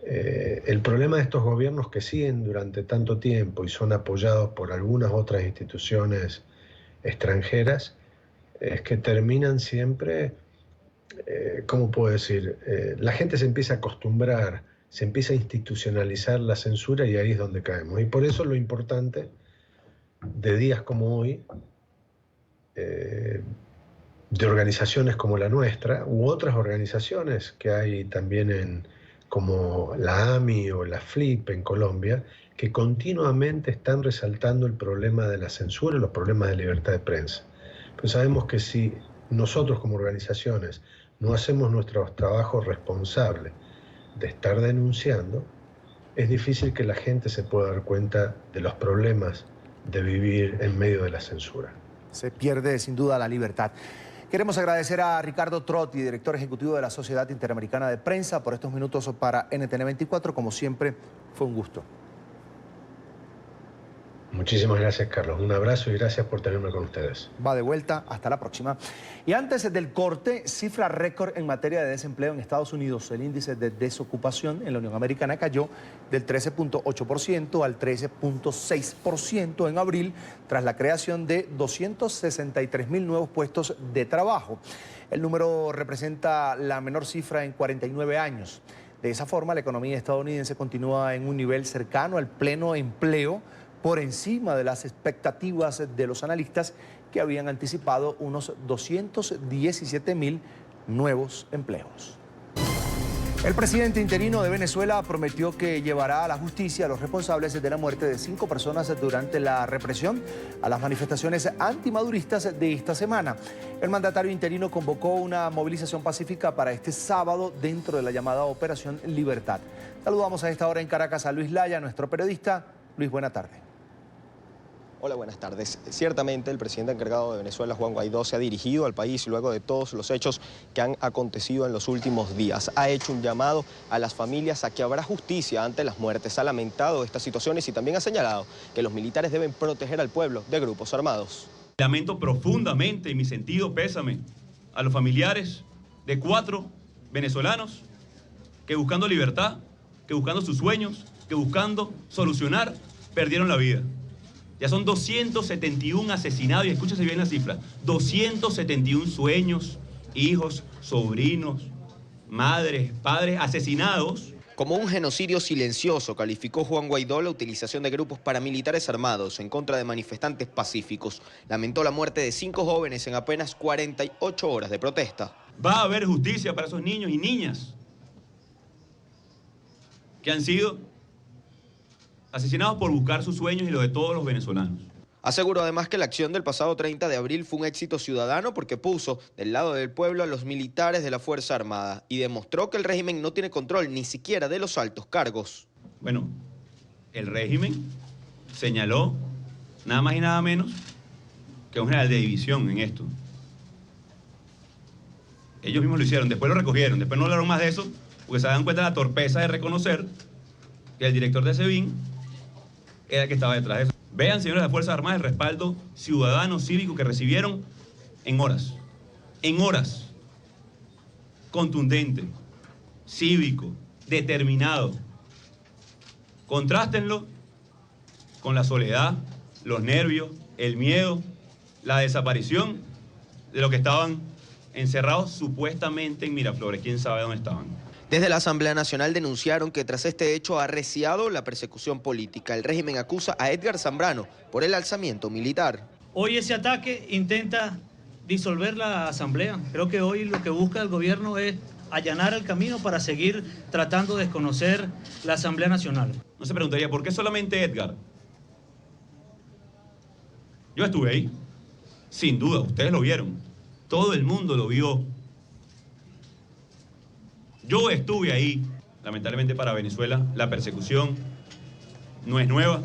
El problema de estos gobiernos que siguen durante tanto tiempo y son apoyados por algunas otras instituciones extranjeras es que terminan siempre, ¿cómo puedo decir? La gente se empieza a acostumbrar, se empieza a institucionalizar la censura, y ahí es donde caemos. Y por eso lo importante de días como hoy, de organizaciones como la nuestra u otras organizaciones que hay también como la AMI o la FLIP en Colombia, que continuamente están resaltando el problema de la censura y los problemas de libertad de prensa. Pero sabemos que si nosotros como organizaciones no hacemos nuestro trabajo responsable de estar denunciando, es difícil que la gente se pueda dar cuenta de los problemas de vivir en medio de la censura. Se pierde sin duda la libertad. Queremos agradecer a Ricardo Trotti, director ejecutivo de la Sociedad Interamericana de Prensa, por estos minutos para NTN 24. Como siempre, fue un gusto. Muchísimas gracias, Carlos. Un abrazo y gracias por tenerme con ustedes. Va de vuelta. Hasta la próxima. Y antes del corte, cifra récord en materia de desempleo en Estados Unidos. El índice de desocupación en la Unión Americana cayó del 13.8% al 13.6% en abril, tras la creación de 263,000 nuevos puestos de trabajo. El número representa la menor cifra en 49 años. De esa forma, la economía estadounidense continúa en un nivel cercano al pleno empleo, por encima de las expectativas de los analistas, que habían anticipado unos 217,000 nuevos empleos. El presidente interino de Venezuela prometió que llevará a la justicia a los responsables de la muerte de 5 personas durante la represión a las manifestaciones antimaduristas de esta semana. El mandatario interino convocó una movilización pacífica para este sábado dentro de la llamada Operación Libertad. Saludamos a esta hora en Caracas a Luis Laya, nuestro periodista. Luis, buena tarde. Hola, buenas tardes. Ciertamente el presidente encargado de Venezuela, Juan Guaidó, se ha dirigido al país luego de todos los hechos que han acontecido en los últimos días. Ha hecho un llamado a las familias a que habrá justicia ante las muertes. Ha lamentado estas situaciones y también ha señalado que los militares deben proteger al pueblo de grupos armados. Lamento profundamente y mi sentido pésame a los familiares de 4 venezolanos que buscando libertad, que buscando sus sueños, que buscando solucionar, perdieron la vida. Ya son 271 asesinados, y escúchese bien la cifra, 271 sueños, hijos, sobrinos, madres, padres asesinados. Como un genocidio silencioso calificó Juan Guaidó la utilización de grupos paramilitares armados en contra de manifestantes pacíficos. Lamentó la muerte de 5 jóvenes en apenas 48 horas de protesta. Va a haber justicia para esos niños y niñas que han sido asesinados por buscar sus sueños y los de todos los venezolanos. Aseguró además que la acción del pasado 30 de abril fue un éxito ciudadano porque puso del lado del pueblo a los militares de la Fuerza Armada y demostró que el régimen no tiene control ni siquiera de los altos cargos. Bueno, el régimen señaló nada más y nada menos que un general de división en esto. Ellos mismos lo hicieron, después lo recogieron, después no hablaron más de eso porque se dan cuenta de la torpeza de reconocer que el director de SEBIN era el que estaba detrás de eso. Vean, señores de las Fuerzas Armadas, el respaldo ciudadano, cívico que recibieron en horas, contundente, cívico, determinado. Contrástenlo con la soledad, los nervios, el miedo, la desaparición de los que estaban encerrados supuestamente en Miraflores. ¿Quién sabe dónde estaban? Desde la Asamblea Nacional denunciaron que tras este hecho ha arreciado la persecución política. El régimen acusa a Edgar Zambrano por el alzamiento militar. Hoy ese ataque intenta disolver la Asamblea. Creo que hoy lo que busca el gobierno es allanar el camino para seguir tratando de desconocer la Asamblea Nacional. No se preguntaría, ¿por qué solamente Edgar? Yo estuve ahí, sin duda, ustedes lo vieron. Todo el mundo lo vio. Yo estuve ahí. Lamentablemente para Venezuela la persecución no es nueva,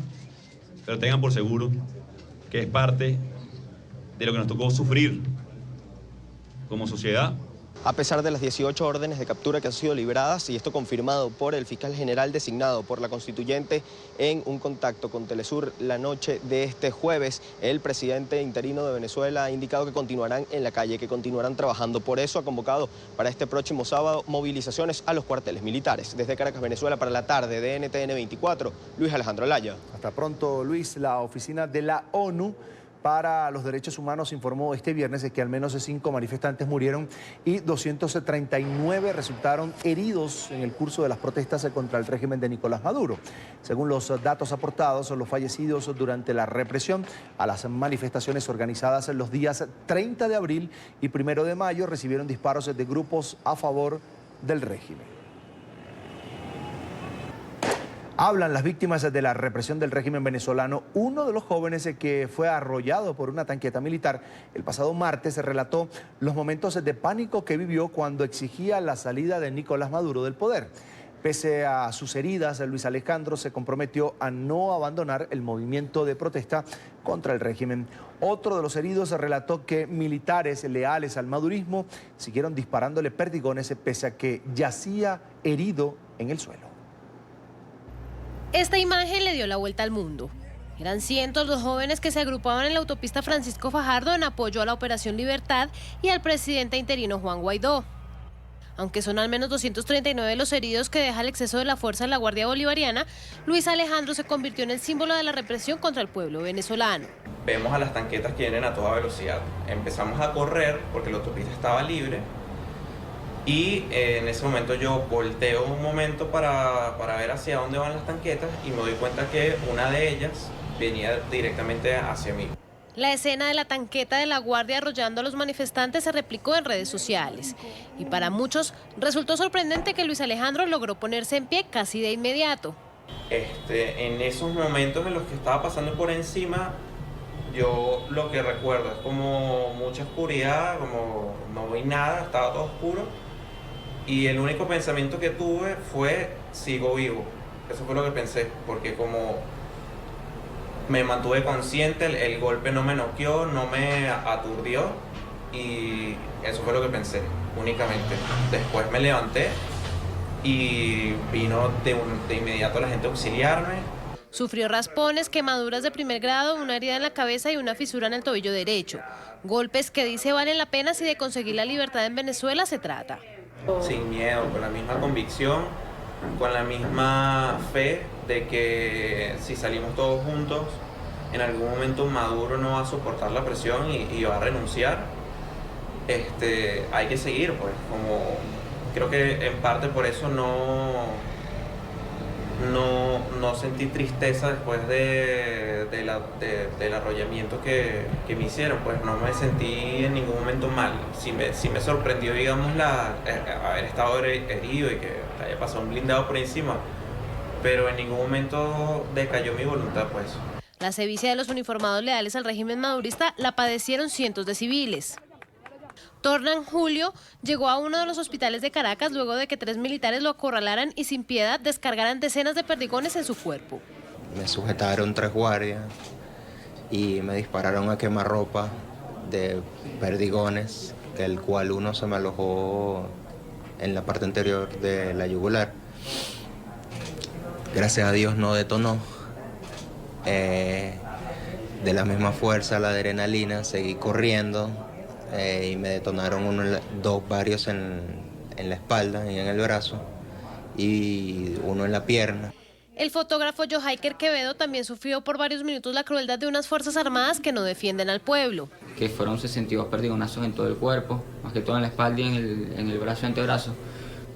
pero tengan por seguro que es parte de lo que nos tocó sufrir como sociedad. A pesar de las 18 órdenes de captura que han sido libradas, y esto confirmado por el fiscal general designado por la constituyente en un contacto con Telesur la noche de este jueves, el presidente interino de Venezuela ha indicado que continuarán en la calle, que continuarán trabajando. Por eso ha convocado para este próximo sábado movilizaciones a los cuarteles militares. Desde Caracas, Venezuela, para la tarde de NTN 24, Luis Alejandro Laya. Hasta pronto, Luis. La oficina de la ONU para los Derechos Humanos informó este viernes de que al menos 5 manifestantes murieron y 239 resultaron heridos en el curso de las protestas contra el régimen de Nicolás Maduro. Según los datos aportados, los fallecidos durante la represión a las manifestaciones organizadas los días 30 de abril y 1 de mayo recibieron disparos de grupos a favor del régimen. Hablan las víctimas de la represión del régimen venezolano. Uno de los jóvenes que fue arrollado por una tanqueta militar el pasado martes relató los momentos de pánico que vivió cuando exigía la salida de Nicolás Maduro del poder. Pese a sus heridas, Luis Alejandro se comprometió a no abandonar el movimiento de protesta contra el régimen. Otro de los heridos relató que militares leales al madurismo siguieron disparándole perdigones pese a que yacía herido en el suelo. Esta imagen le dio la vuelta al mundo. Eran cientos los jóvenes que se agrupaban en la autopista Francisco Fajardo en apoyo a la Operación Libertad y al presidente interino Juan Guaidó. Aunque son al menos 239 los heridos que deja el exceso de la fuerza de la Guardia Bolivariana, Luis Alejandro se convirtió en el símbolo de la represión contra el pueblo venezolano. Vemos a las tanquetas que vienen a toda velocidad. Empezamos a correr porque la autopista estaba libre. Y en ese momento yo volteo un momento para ver hacia dónde van las tanquetas y me doy cuenta que una de ellas venía directamente hacia mí. La escena de la tanqueta de la Guardia arrollando a los manifestantes se replicó en redes sociales. Y para muchos resultó sorprendente que Luis Alejandro logró ponerse en pie casi de inmediato. En esos momentos en los que estaba pasando por encima, yo lo que recuerdo es como mucha oscuridad, como no vi nada, estaba todo oscuro. Y el único pensamiento que tuve fue, sigo vivo. Eso fue lo que pensé, porque como Me mantuve consciente, el golpe no me noqueó, no me aturdió y eso fue lo que pensé únicamente. Después me levanté y vino de inmediato la gente a auxiliarme. Sufrió raspones, quemaduras de primer grado, una herida en la cabeza y una fisura en el tobillo derecho. Golpes que dice valen la pena si de conseguir la libertad en Venezuela se trata. Sin miedo, con la misma convicción, con la misma fe de que si salimos todos juntos, en algún momento Maduro no va a soportar la presión y va a renunciar. Hay que seguir, pues, como creo que en parte por eso no sentí tristeza después del arrollamiento que me hicieron, pues no me sentí en ningún momento mal. Sí me sorprendió, digamos, haber estado herido y que haya pasado un blindado por encima, pero en ningún momento decayó mi voluntad, pues. La sevicia de los uniformados leales al régimen madurista la padecieron cientos de civiles. Tornan Julio llegó a uno de los hospitales de Caracas luego de que 3 militares lo acorralaran y sin piedad descargaran decenas de perdigones en su cuerpo. Me sujetaron 3 guardias y me dispararon a quemarropa de perdigones, del cual uno se me alojó en la parte anterior de la yugular. Gracias a Dios no detonó. De la misma fuerza, la adrenalina, seguí corriendo. Y me detonaron varios en la espalda y en el brazo y uno en la pierna. El fotógrafo Johaiker Quevedo también sufrió por varios minutos la crueldad de unas fuerzas armadas que no defienden al pueblo. Que fueron 62 perdigonazos en todo el cuerpo, más que todo en la espalda y en el brazo y antebrazo.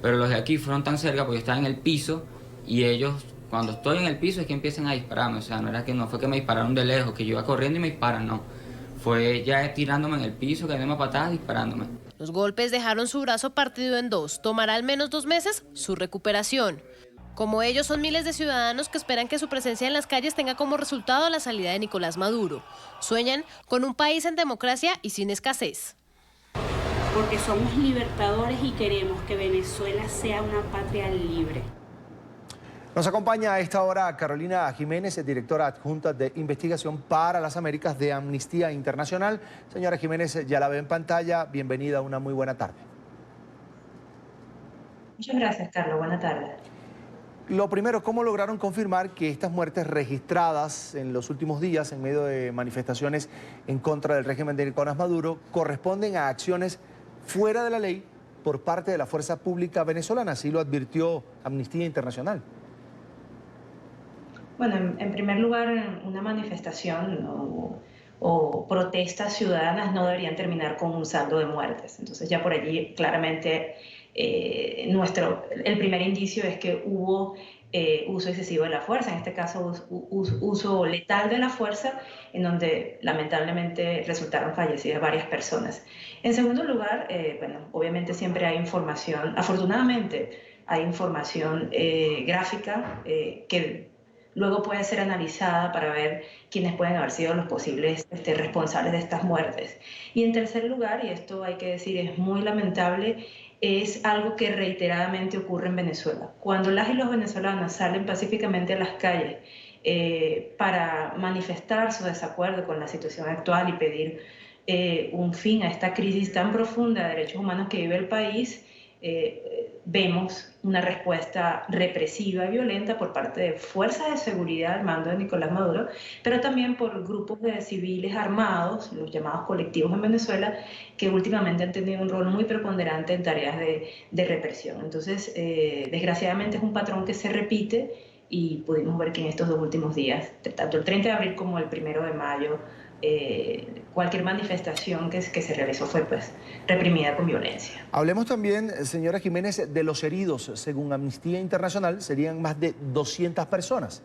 Pero los de aquí fueron tan cerca porque estaban en el piso y ellos, cuando estoy en el piso es que empiezan a dispararme. O sea, no fue que me dispararon de lejos, que yo iba corriendo y me disparan, no. Fue ya tirándome en el piso, cayéndome a patadas, disparándome. Los golpes dejaron su brazo partido en 2. Tomará al menos 2 meses su recuperación. Como ellos, son miles de ciudadanos que esperan que su presencia en las calles tenga como resultado la salida de Nicolás Maduro. Sueñan con un país en democracia y sin escasez. Porque somos libertadores y queremos que Venezuela sea una patria libre. Nos acompaña a esta hora Carolina Jiménez, directora adjunta de Investigación para las Américas de Amnistía Internacional. Señora Jiménez, ya la ve en pantalla. Bienvenida, una muy buena tarde. Muchas gracias, Carlos. Buena tarde. Lo primero, ¿cómo lograron confirmar que estas muertes registradas en los últimos días en medio de manifestaciones en contra del régimen de Nicolás Maduro corresponden a acciones fuera de la ley por parte de la fuerza pública venezolana? Así lo advirtió Amnistía Internacional. Bueno, en primer lugar, una manifestación o protestas ciudadanas no deberían terminar con un saldo de muertes. Entonces ya por allí claramente el primer indicio es que hubo uso excesivo de la fuerza, en este caso uso letal de la fuerza, en donde lamentablemente resultaron fallecidas varias personas. En segundo lugar, bueno, obviamente siempre hay información, afortunadamente hay información gráfica que luego puede ser analizada para ver quiénes pueden haber sido los posibles responsables de estas muertes. Y en tercer lugar, y esto hay que decir es muy lamentable, es algo que reiteradamente ocurre en Venezuela. Cuando las y los venezolanos salen pacíficamente a las calles para manifestar su desacuerdo con la situación actual y pedir un fin a esta crisis tan profunda de derechos humanos que vive el país, vemos una respuesta represiva y violenta por parte de fuerzas de seguridad al mando de Nicolás Maduro, pero también por grupos de civiles armados, los llamados colectivos en Venezuela, que últimamente han tenido un rol muy preponderante en tareas de represión. Entonces, desgraciadamente es un patrón que se repite y pudimos ver que en estos 2 últimos días, tanto el 30 de abril como el 1 de mayo, cualquier manifestación que se realizó fue reprimida con violencia. Hablemos también, señora Jiménez, de los heridos. Según Amnistía Internacional, serían más de 200 personas.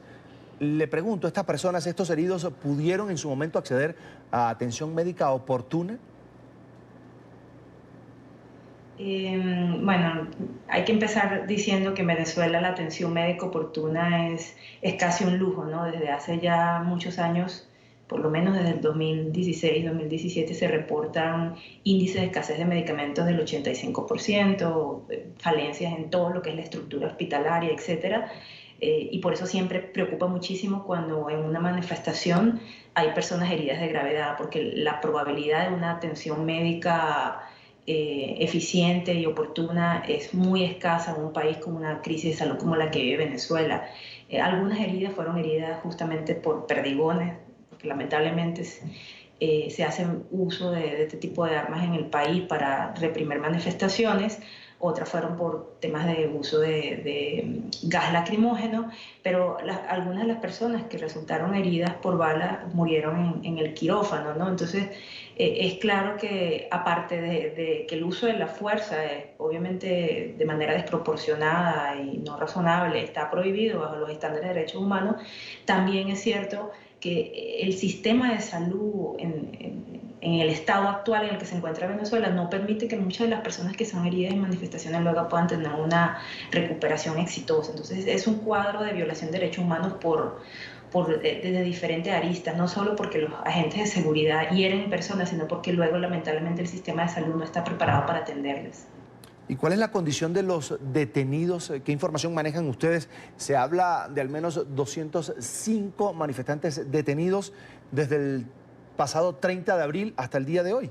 Le pregunto, ¿estas personas, estos heridos, pudieron en su momento acceder a atención médica oportuna? Bueno, hay que empezar diciendo que en Venezuela la atención médica oportuna es casi un lujo, ¿no? Desde hace ya muchos años, por lo menos desde el 2016-2017, se reportan índices de escasez de medicamentos del 85%, falencias en todo lo que es la estructura hospitalaria, etc. Y por eso siempre preocupa muchísimo cuando en una manifestación hay personas heridas de gravedad, porque la probabilidad de una atención médica eficiente y oportuna es muy escasa en un país con una crisis de salud como la que vive Venezuela. Algunas heridas fueron heridas justamente por perdigones, porque lamentablemente se hace uso de este tipo de armas en el país para reprimir manifestaciones. Otras fueron por temas de uso de gas lacrimógeno, pero algunas de las personas que resultaron heridas por bala murieron en el quirófano, ¿no? Entonces, es claro que aparte de que el uso de la fuerza, obviamente de manera desproporcionada y no razonable, está prohibido bajo los estándares de derechos humanos, también es cierto que el sistema de salud en el estado actual en el que se encuentra Venezuela no permite que muchas de las personas que son heridas en manifestaciones luego puedan tener una recuperación exitosa. Entonces es un cuadro de violación de derechos humanos desde diferentes aristas, no solo porque los agentes de seguridad hieren personas, sino porque luego lamentablemente el sistema de salud no está preparado para atenderles. ¿Y cuál es la condición de los detenidos? ¿Qué información manejan ustedes? Se habla de al menos 205 manifestantes detenidos desde el pasado 30 de abril hasta el día de hoy.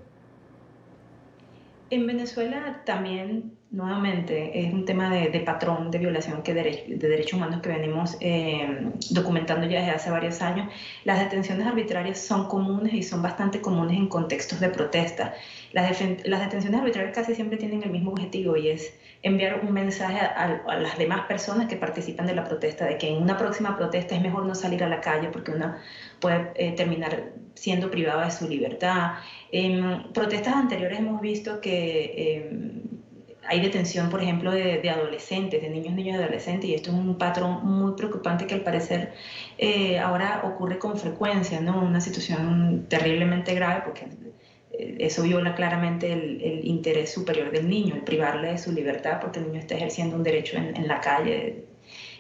En Venezuela también, nuevamente, es un tema de patrón de violación de derechos humanos que venimos documentando ya desde hace varios años. Las detenciones arbitrarias son comunes y son bastante comunes en contextos de protesta. Las detenciones arbitrarias casi siempre tienen el mismo objetivo y es enviar un mensaje a las demás personas que participan de la protesta de que en una próxima protesta es mejor no salir a la calle porque uno puede terminar siendo privado de su libertad. En protestas anteriores hemos visto que hay detención, por ejemplo, de adolescentes, de niños y adolescentes, y esto es un patrón muy preocupante que al parecer ahora ocurre con frecuencia, ¿no? Una situación terriblemente grave porque eso viola claramente el interés superior del niño, el privarle de su libertad porque el niño está ejerciendo un derecho en la calle,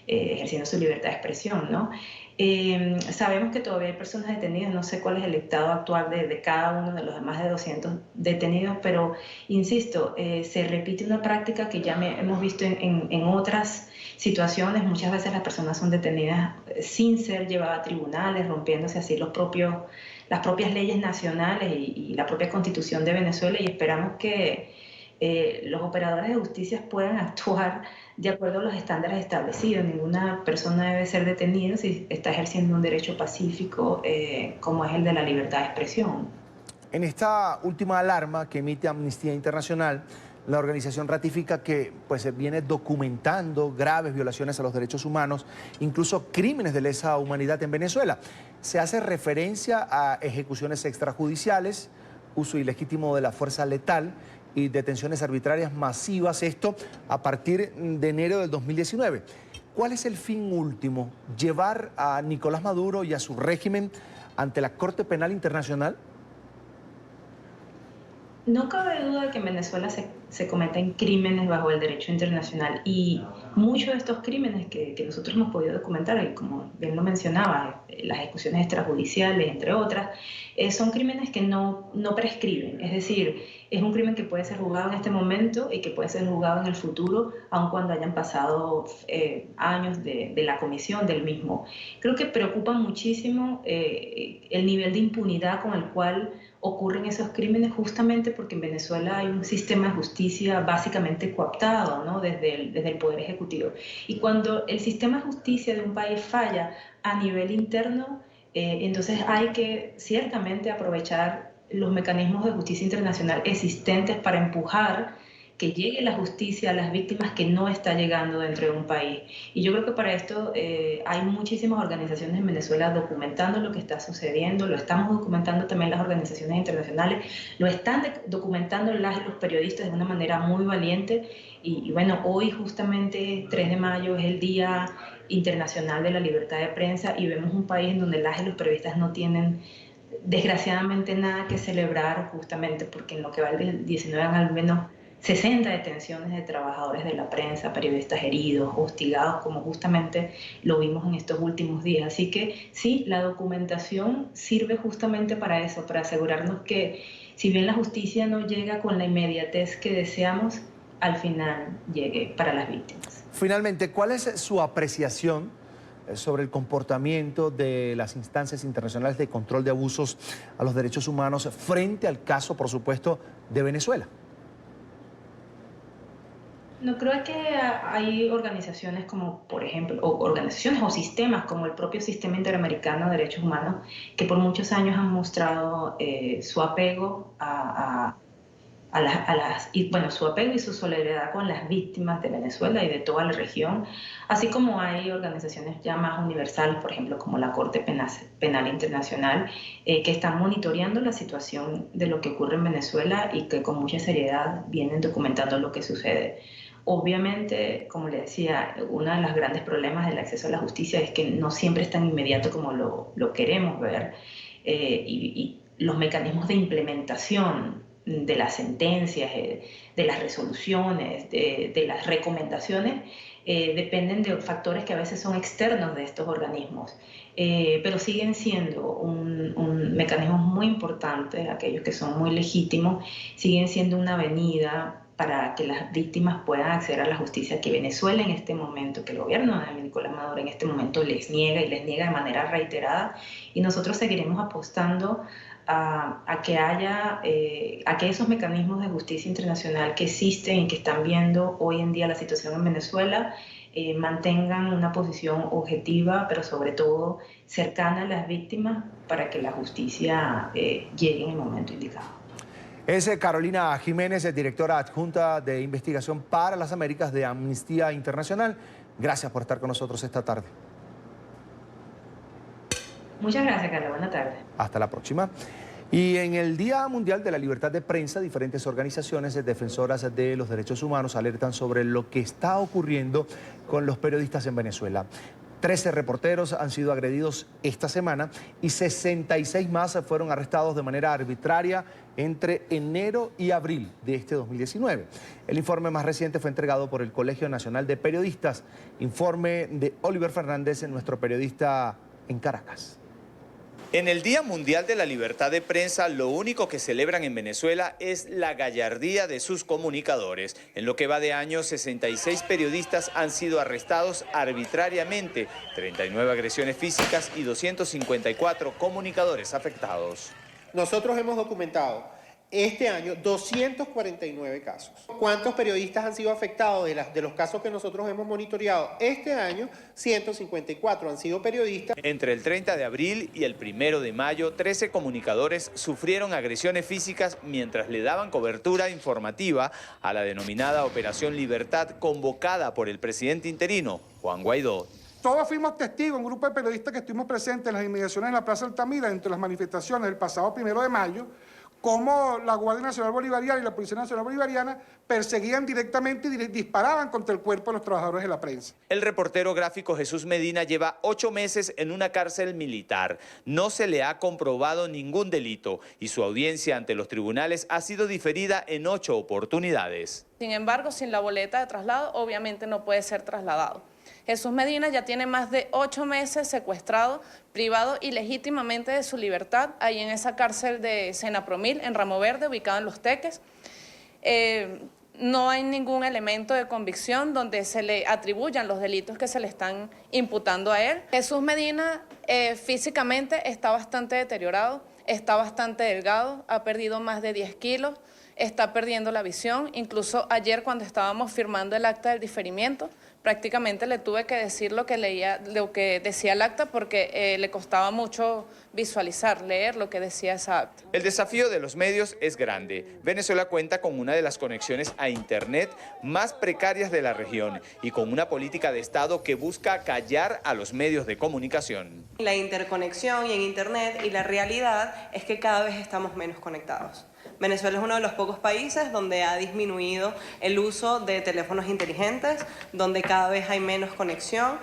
ejerciendo su libertad de expresión, ¿no? Sabemos que todavía hay personas detenidas, no sé cuál es el estado actual de cada uno de los más de 200 detenidos, pero insisto, se repite una práctica que ya hemos visto en otras situaciones. Muchas veces las personas son detenidas sin ser llevadas a tribunales, rompiéndose así las propias leyes nacionales y la propia Constitución de Venezuela, y esperamos que los operadores de justicia puedan actuar de acuerdo a los estándares establecidos. Ninguna persona debe ser detenida si está ejerciendo un derecho pacífico como es el de la libertad de expresión. En esta última alarma que emite Amnistía Internacional, la organización ratifica que se viene documentando graves violaciones a los derechos humanos, incluso crímenes de lesa humanidad en Venezuela. Se hace referencia a ejecuciones extrajudiciales, uso ilegítimo de la fuerza letal y detenciones arbitrarias masivas, esto a partir de enero del 2019. ¿Cuál es el fin último? ¿Llevar a Nicolás Maduro y a su régimen ante la Corte Penal Internacional? No cabe duda de que en Venezuela se cometen crímenes bajo el derecho internacional, y muchos de estos crímenes que nosotros hemos podido documentar, y como bien lo mencionaba, las ejecuciones extrajudiciales, entre otras, son crímenes que no prescriben. Es decir, es un crimen que puede ser juzgado en este momento y que puede ser juzgado en el futuro, aun cuando hayan pasado años de la comisión del mismo. Creo que preocupa muchísimo el nivel de impunidad con el cual ocurren esos crímenes, justamente porque en Venezuela hay un sistema de justicia básicamente cooptado, ¿no? desde el Poder Ejecutivo. Y cuando el sistema de justicia de un país falla a nivel interno, entonces hay que ciertamente aprovechar los mecanismos de justicia internacional existentes para empujar que llegue la justicia a las víctimas que no está llegando dentro de un país. Y yo creo que para esto hay muchísimas organizaciones en Venezuela documentando lo que está sucediendo, lo estamos documentando también las organizaciones internacionales, lo están documentando los periodistas de una manera muy valiente. Y bueno, hoy justamente 3 de mayo es el Día Internacional de la Libertad de Prensa, y vemos un país en donde los periodistas no tienen desgraciadamente nada que celebrar, justamente porque en lo que va del 19 han al menos 60 detenciones de trabajadores de la prensa, periodistas heridos, hostigados, como justamente lo vimos en estos últimos días. Así que sí, la documentación sirve justamente para eso, para asegurarnos que si bien la justicia no llega con la inmediatez que deseamos, al final llegue para las víctimas. Finalmente, ¿cuál es su apreciación sobre el comportamiento de las instancias internacionales de control de abusos a los derechos humanos frente al caso, por supuesto, de Venezuela? No creo que hay organizaciones como, por ejemplo, o organizaciones o sistemas como el propio Sistema Interamericano de Derechos Humanos, que por muchos años han mostrado su apego su apego y su solidaridad con las víctimas de Venezuela y de toda la región, así como hay organizaciones ya más universales, por ejemplo, como la Corte Penal Internacional, que están monitoreando la situación de lo que ocurre en Venezuela y que con mucha seriedad vienen documentando lo que sucede. Obviamente, como le decía, uno de los grandes problemas del acceso a la justicia es que no siempre es tan inmediato como lo queremos ver, y los mecanismos de implementación de las sentencias, de las resoluciones, de las recomendaciones, dependen de factores que a veces son externos de estos organismos, pero siguen siendo un mecanismo muy importante, aquellos que son muy legítimos, siguen siendo una avenida para que las víctimas puedan acceder a la justicia que Venezuela en este momento, que el gobierno de Nicolás Maduro en este momento les niega y les niega de manera reiterada, y nosotros seguiremos apostando a que esos mecanismos de justicia internacional que existen y que están viendo hoy en día la situación en Venezuela mantengan una posición objetiva, pero sobre todo cercana a las víctimas para que la justicia llegue en el momento indicado. Es Carolina Jiménez, directora adjunta de investigación para las Américas de Amnistía Internacional. Gracias por estar con nosotros esta tarde. Muchas gracias, Carlos. Buenas tardes. Hasta la próxima. Y en el Día Mundial de la Libertad de Prensa, diferentes organizaciones defensoras de los derechos humanos alertan sobre lo que está ocurriendo con los periodistas en Venezuela. 13 reporteros han sido agredidos esta semana y 66 más fueron arrestados de manera arbitraria entre enero y abril de este 2019. El informe más reciente fue entregado por el Colegio Nacional de Periodistas. Informe de Oliver Fernández, nuestro periodista en Caracas. En el Día Mundial de la Libertad de Prensa, lo único que celebran en Venezuela es la gallardía de sus comunicadores. En lo que va de año, 66 periodistas han sido arrestados arbitrariamente, 39 agresiones físicas y 254 comunicadores afectados. Nosotros hemos documentado este año 249 casos. ¿Cuántos periodistas han sido afectados de los casos que nosotros hemos monitoreado? Este año 154 han sido periodistas. Entre el 30 de abril y el 1 de mayo, 13 comunicadores sufrieron agresiones físicas mientras le daban cobertura informativa a la denominada Operación Libertad convocada por el presidente interino, Juan Guaidó. Todos fuimos testigos, un grupo de periodistas que estuvimos presentes en las inmediaciones de la Plaza Altamira, entre las manifestaciones del pasado 1 de mayo, cómo la Guardia Nacional Bolivariana y la Policía Nacional Bolivariana perseguían directamente y disparaban contra el cuerpo de los trabajadores de la prensa. El reportero gráfico Jesús Medina lleva 8 meses en una cárcel militar. No se le ha comprobado ningún delito y su audiencia ante los tribunales ha sido diferida en 8 oportunidades. Sin embargo, sin la boleta de traslado, obviamente no puede ser trasladado. Jesús Medina ya tiene más de 8 meses secuestrado, privado ilegítimamente de su libertad, ahí en esa cárcel de Senapromil, en Ramo Verde, ubicado en Los Teques. No hay ningún elemento de convicción donde se le atribuyan los delitos que se le están imputando a él. Jesús Medina físicamente está bastante deteriorado, está bastante delgado, ha perdido más de 10 kilos, está perdiendo la visión. Incluso ayer, cuando estábamos firmando el acta del diferimiento, prácticamente le tuve que decir lo que decía el acta porque le costaba mucho visualizar, leer lo que decía esa acta. El desafío de los medios es grande. Venezuela cuenta con una de las conexiones a Internet más precarias de la región y con una política de Estado que busca callar a los medios de comunicación. La interconexión y en Internet y la realidad es que cada vez estamos menos conectados. Venezuela es uno de los pocos países donde ha disminuido el uso de teléfonos inteligentes, donde cada vez hay menos conexión.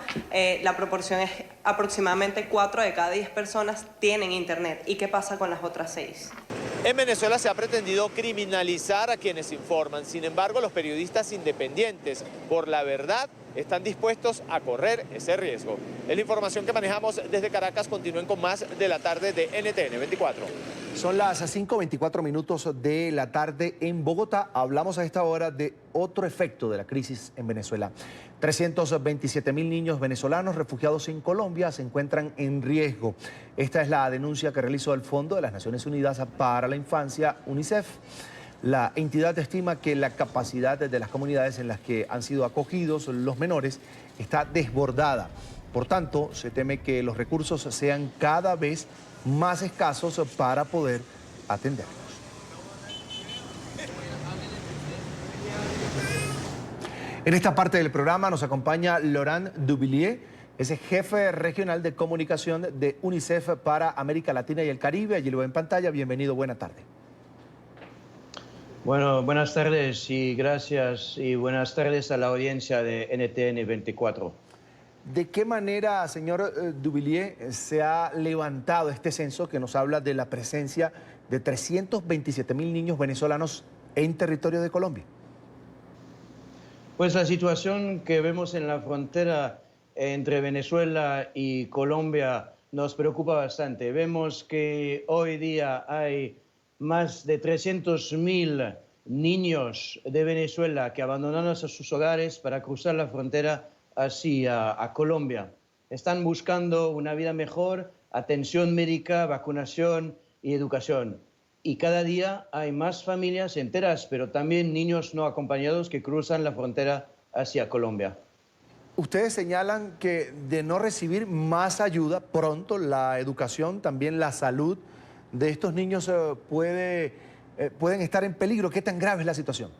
La proporción es aproximadamente 4 de cada 10 personas tienen internet. ¿Y qué pasa con las otras 6? En Venezuela se ha pretendido criminalizar a quienes informan. Sin embargo, los periodistas independientes, por la verdad, están dispuestos a correr ese riesgo. Es la información que manejamos desde Caracas. Continúen con más de la tarde de NTN 24. Son las 5:24 minutos de la tarde en Bogotá. Hablamos a esta hora de otro efecto de la crisis en Venezuela. 327.000 niños venezolanos refugiados en Colombia se encuentran en riesgo. Esta es la denuncia que realizó el Fondo de las Naciones Unidas para la Infancia, UNICEF. La entidad estima que la capacidad de las comunidades en las que han sido acogidos los menores está desbordada. Por tanto, se teme que los recursos sean cada vez más escasos para poder atenderlos. En esta parte del programa nos acompaña Laurent Duvillier, es el jefe regional de comunicación de UNICEF para América Latina y el Caribe. Allí lo ve en pantalla. Bienvenido, buena tarde. Bueno, buenas tardes y gracias y buenas tardes a la audiencia de NTN 24. ¿De qué manera, señor Duvillier, se ha levantado este censo que nos habla de la presencia de 327.000 niños venezolanos en territorio de Colombia? Pues la situación que vemos en la frontera entre Venezuela y Colombia nos preocupa bastante. Vemos que hoy día hay más de 300.000 niños de Venezuela que abandonaron a sus hogares para cruzar la frontera hacia Colombia. Están buscando una vida mejor, atención médica, vacunación y educación. Y cada día hay más familias enteras, pero también niños no acompañados que cruzan la frontera hacia Colombia. Ustedes señalan que de no recibir más ayuda, pronto la educación, también la salud de estos niños pueden estar en peligro. ¿Qué tan grave es la situación?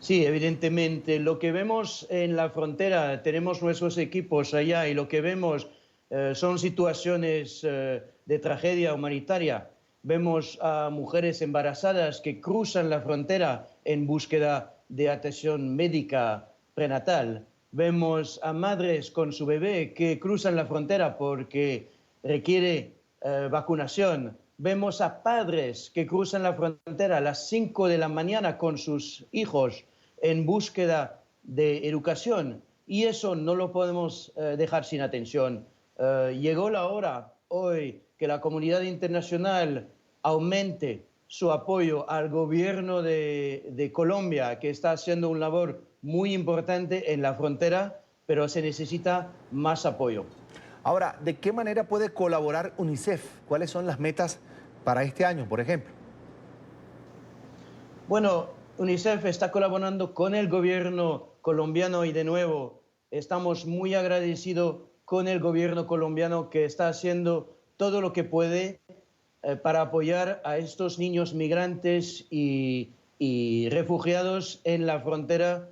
Sí, evidentemente. Lo que vemos en la frontera, tenemos nuestros equipos allá y lo que vemos son situaciones de tragedia humanitaria. Vemos a mujeres embarazadas que cruzan la frontera en búsqueda de atención médica prenatal. Vemos a madres con su bebé que cruzan la frontera porque requiere vacunación. Vemos a padres que cruzan la frontera a las 5 de la mañana con sus hijos en búsqueda de educación. Y eso no lo podemos dejar sin atención. Llegó la hora hoy que la comunidad internacional aumente su apoyo al gobierno de Colombia, que está haciendo una labor muy importante en la frontera, pero se necesita más apoyo. Ahora, ¿de qué manera puede colaborar UNICEF? ¿Cuáles son las metas para este año, por ejemplo? Bueno, UNICEF está colaborando con el gobierno colombiano y de nuevo estamos muy agradecidos con el gobierno colombiano que está haciendo todo lo que puede para apoyar a estos niños migrantes y refugiados en la frontera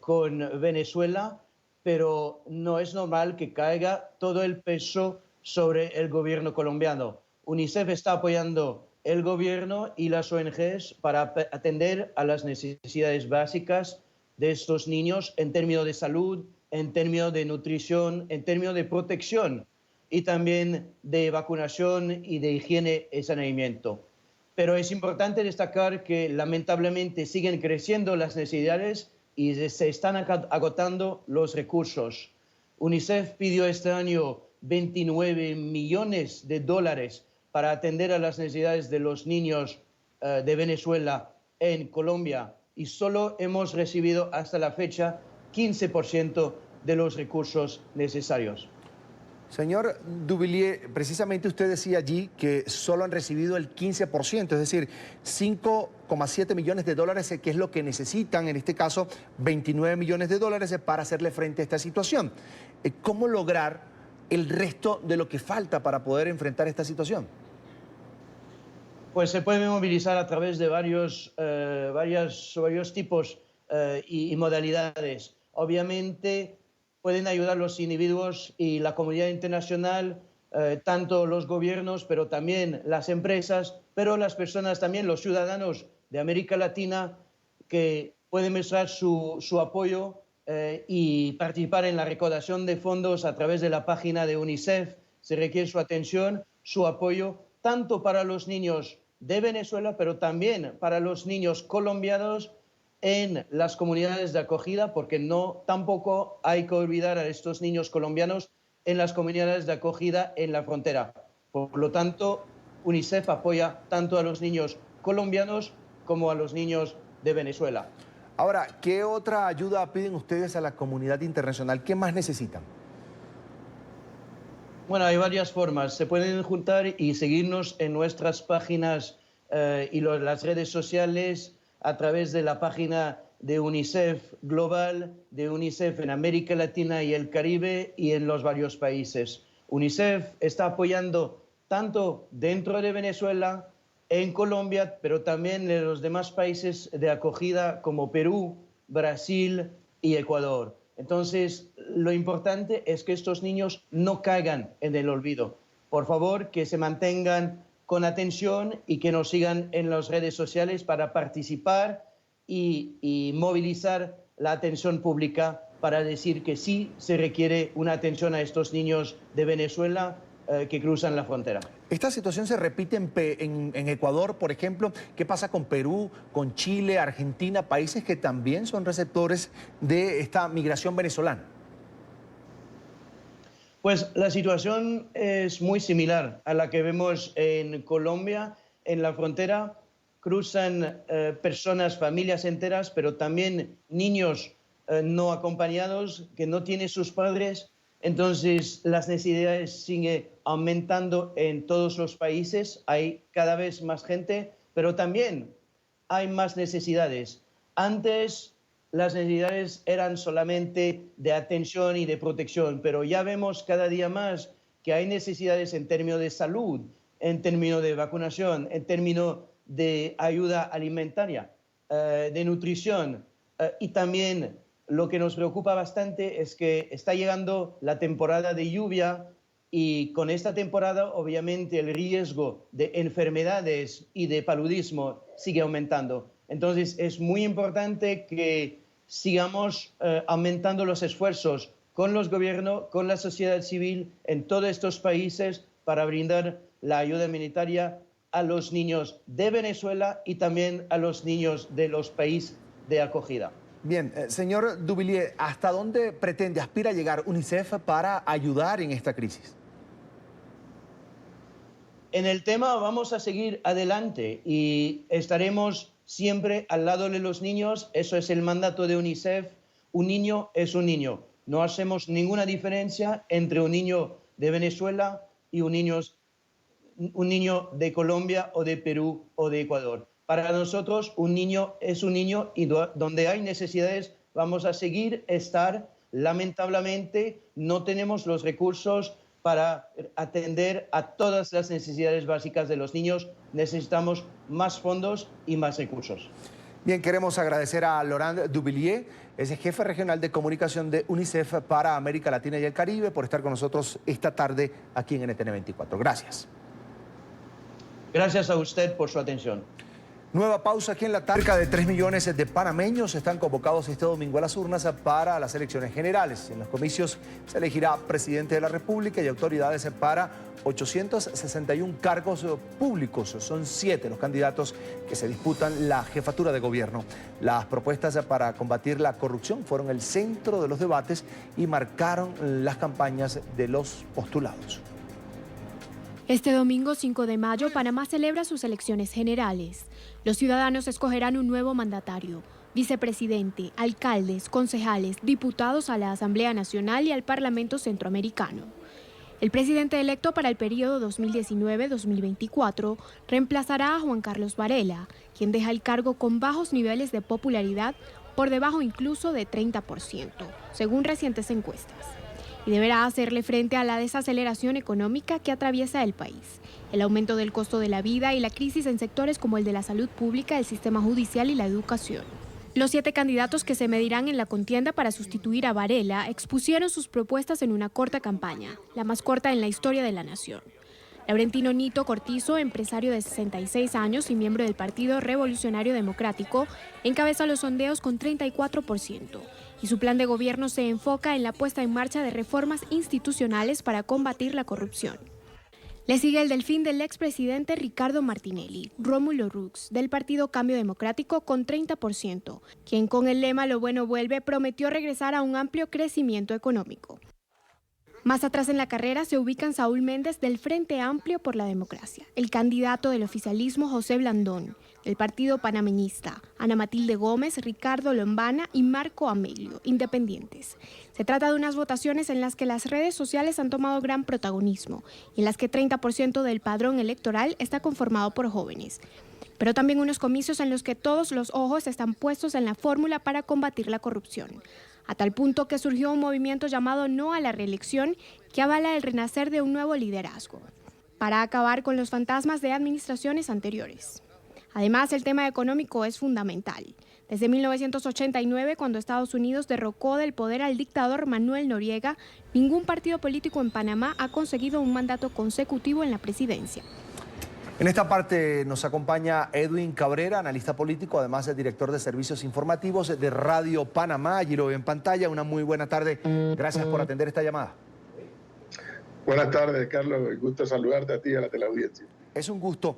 con Venezuela, pero no es normal que caiga todo el peso sobre el gobierno colombiano. UNICEF está apoyando el gobierno y las ONGs para atender a las necesidades básicas de estos niños en términos de salud, en términos de nutrición, en términos de protección y también de vacunación y de higiene y saneamiento. Pero es importante destacar que lamentablemente siguen creciendo las necesidades y se están agotando los recursos. UNICEF pidió este año 29 millones de dólares para atender a las necesidades de los niños de Venezuela en Colombia y solo hemos recibido hasta la fecha 15% de los recursos necesarios. Señor Duvillier, precisamente usted decía allí que solo han recibido el 15%, es decir, 5,7 millones de dólares, que es lo que necesitan, en este caso 29 millones de dólares para hacerle frente a esta situación. ¿Cómo lograr el resto de lo que falta para poder enfrentar esta situación? Pues se puede movilizar a través de varios tipos y modalidades. Obviamente pueden ayudar los individuos y la comunidad internacional, tanto los gobiernos, pero también las empresas, pero las personas también, los ciudadanos de América Latina, que pueden mostrar su apoyo y participar en la recaudación de fondos a través de la página de UNICEF. Se requiere su atención, su apoyo, tanto para los niños de Venezuela, pero también para los niños colombianos en las comunidades de acogida, porque tampoco hay que olvidar a estos niños colombianos en las comunidades de acogida en la frontera. Por lo tanto, UNICEF apoya tanto a los niños colombianos como a los niños de Venezuela. Ahora, ¿qué otra ayuda piden ustedes a la comunidad internacional? ¿Qué más necesitan? Bueno, hay varias formas. Se pueden juntar y seguirnos en nuestras páginas y las redes sociales a través de la página de UNICEF Global, de UNICEF en América Latina y el Caribe y en los varios países. UNICEF está apoyando tanto dentro de Venezuela, en Colombia, pero también en los demás países de acogida como Perú, Brasil y Ecuador. Entonces, lo importante es que estos niños no caigan en el olvido. Por favor, que se mantengan con atención y que nos sigan en las redes sociales para participar y movilizar la atención pública para decir que sí se requiere una atención a estos niños de Venezuela que cruzan la frontera. ¿Esta situación se repite en Ecuador, por ejemplo? ¿Qué pasa con Perú, con Chile, Argentina, países que también son receptores de esta migración venezolana? Pues la situación es muy similar a la que vemos en Colombia. En la frontera cruzan personas, familias enteras, pero también niños no acompañados que no tienen sus padres. Entonces, las necesidades siguen aumentando en todos los países. Hay cada vez más gente, pero también hay más necesidades. Antes, las necesidades eran solamente de atención y de protección, pero ya vemos cada día más que hay necesidades en términos de salud, en términos de vacunación, en términos de ayuda alimentaria, de nutrición y también lo que nos preocupa bastante es que está llegando la temporada de lluvia y con esta temporada obviamente el riesgo de enfermedades y de paludismo sigue aumentando. Entonces es muy importante que sigamos aumentando los esfuerzos con los gobiernos, con la sociedad civil en todos estos países para brindar la ayuda humanitaria a los niños de Venezuela y también a los niños de los países de acogida. Bien, señor Dubilier, ¿hasta dónde aspira a llegar UNICEF para ayudar en esta crisis? En el tema vamos a seguir adelante y estaremos siempre al lado de los niños. Eso es el mandato de UNICEF. Un niño es un niño. No hacemos ninguna diferencia entre un niño de Venezuela y un niño de Colombia o de Perú o de Ecuador. Para nosotros un niño es un niño y donde hay necesidades vamos a seguir estar. Lamentablemente no tenemos los recursos para atender a todas las necesidades básicas de los niños. Necesitamos más fondos y más recursos. Bien, queremos agradecer a Laurent Dubilier, es el jefe regional de comunicación de UNICEF para América Latina y el Caribe, por estar con nosotros esta tarde aquí en NTN 24. Gracias. Gracias a usted por su atención. Nueva pausa aquí en la tarde. Cerca de 3 millones de panameños están convocados este domingo a las urnas para las elecciones generales. En los comicios se elegirá presidente de la República y autoridades para 861 cargos públicos. Son 7 los candidatos que se disputan la jefatura de gobierno. Las propuestas para combatir la corrupción fueron el centro de los debates y marcaron las campañas de los postulados. Este domingo 5 de mayo, Panamá celebra sus elecciones generales. Los ciudadanos escogerán un nuevo mandatario, vicepresidente, alcaldes, concejales, diputados a la Asamblea Nacional y al Parlamento Centroamericano. El presidente electo para el periodo 2019-2024 reemplazará a Juan Carlos Varela, quien deja el cargo con bajos niveles de popularidad, por debajo incluso de 30%, según recientes encuestas. Y deberá hacerle frente a la desaceleración económica que atraviesa el país, el aumento del costo de la vida y la crisis en sectores como el de la salud pública, el sistema judicial y la educación. Los 7 candidatos que se medirán en la contienda para sustituir a Varela expusieron sus propuestas en una corta campaña, la más corta en la historia de la nación. Laurentino Nito Cortizo, empresario de 66 años y miembro del Partido Revolucionario Democrático, encabeza los sondeos con 34%. Y su plan de gobierno se enfoca en la puesta en marcha de reformas institucionales para combatir la corrupción. Le sigue el delfín del expresidente Ricardo Martinelli, Rómulo Rux, del Partido Cambio Democrático, con 30%, quien con el lema "Lo bueno vuelve" prometió regresar a un amplio crecimiento económico. Más atrás en la carrera se ubican Saúl Méndez del Frente Amplio por la Democracia, el candidato del oficialismo José Blandón, del Partido Panameñista, Ana Matilde Gómez, Ricardo Lombana y Marco Amelio, independientes. Se trata de unas votaciones en las que las redes sociales han tomado gran protagonismo y en las que 30% del padrón electoral está conformado por jóvenes. Pero también unos comicios en los que todos los ojos están puestos en la fórmula para combatir la corrupción, a tal punto que surgió un movimiento llamado No a la Reelección que avala el renacer de un nuevo liderazgo, para acabar con los fantasmas de administraciones anteriores. Además, el tema económico es fundamental. Desde 1989, cuando Estados Unidos derrocó del poder al dictador Manuel Noriega, ningún partido político en Panamá ha conseguido un mandato consecutivo en la presidencia. En esta parte nos acompaña Edwin Cabrera, analista político, además de director de servicios informativos de Radio Panamá. Allí lo veo en pantalla. Una muy buena tarde. Gracias por atender esta llamada. Buenas tardes, Carlos. Gusto saludarte a ti y a la teleaudiencia. Es un gusto.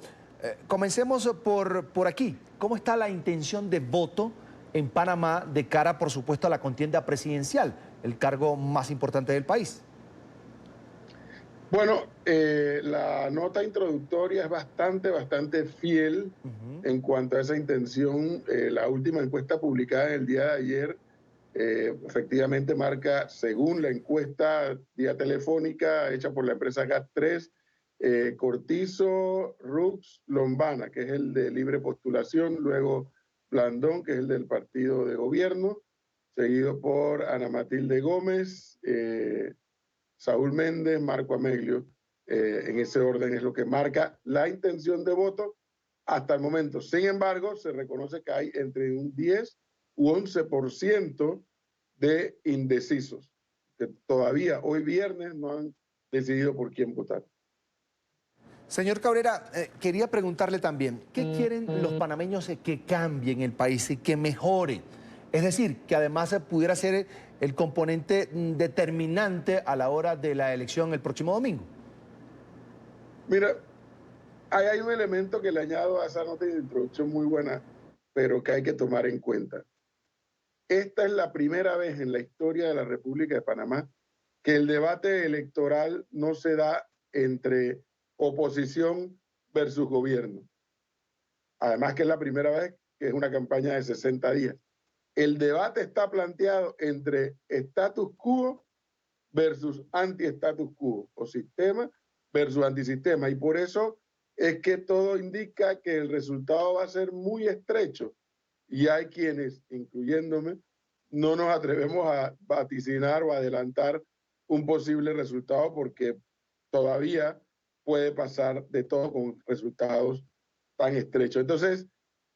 Comencemos por aquí. ¿Cómo está la intención de voto en Panamá de cara, por supuesto, a la contienda presidencial, el cargo más importante del país? Bueno, la nota introductoria es bastante fiel en cuanto a esa intención. La última encuesta publicada el día de ayer efectivamente marca, según la encuesta vía telefónica hecha por la empresa GAT3, Cortizo, Rux, Lombana, que es el de libre postulación, luego Blandón, que es el del partido de gobierno, seguido por Ana Matilde Gómez, Saúl Méndez, Marco Amelio. En ese orden es lo que marca la intención de voto hasta el momento. Sin embargo, se reconoce que hay entre un 10 u 11% de indecisos, que todavía hoy viernes no han decidido por quién votar. Señor Cabrera, quería preguntarle también, ¿qué quieren los panameños que cambie en el país y que mejore? Es decir, que además pudiera ser el componente determinante a la hora de la elección el próximo domingo. Mira, ahí hay un elemento que le añado a esa nota de introducción muy buena, pero que hay que tomar en cuenta. Esta es la primera vez en la historia de la República de Panamá que el debate electoral no se da entre oposición versus gobierno. Además que es la primera vez que es una campaña de 60 días. El debate está planteado entre status quo versus anti-status quo, o sistema versus antisistema. Y por eso es que todo indica que el resultado va a ser muy estrecho. Y hay quienes, incluyéndome, no nos atrevemos a vaticinar o adelantar un posible resultado porque todavía puede pasar de todo con resultados tan estrechos. Entonces,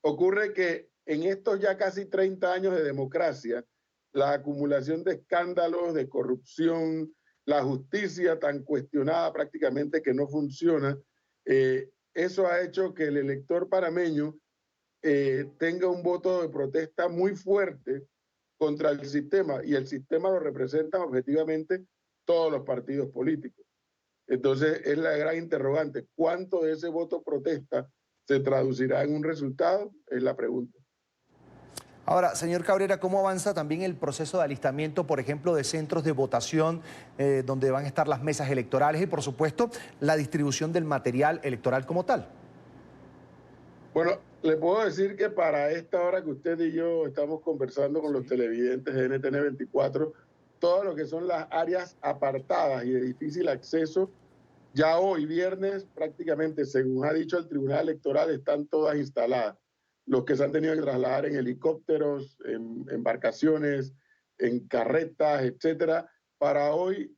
ocurre que en estos ya casi 30 años de democracia, la acumulación de escándalos, de corrupción, la justicia tan cuestionada prácticamente que no funciona, eso ha hecho que el elector panameño tenga un voto de protesta muy fuerte contra el sistema, y el sistema lo representan objetivamente todos los partidos políticos. Entonces es la gran interrogante, ¿cuánto de ese voto protesta se traducirá en un resultado? Es la pregunta. Ahora, señor Cabrera, ¿cómo avanza también el proceso de alistamiento, por ejemplo, de centros de votación donde van a estar las mesas electorales y, por supuesto, la distribución del material electoral como tal? Bueno, le puedo decir que para esta hora que usted y yo estamos conversando con los televidentes de NTN 24, todo lo que son las áreas apartadas y de difícil acceso, ya hoy viernes prácticamente, según ha dicho el Tribunal Electoral, están todas instaladas. Los que se han tenido que trasladar en helicópteros, en embarcaciones, en carretas, etcétera, para hoy,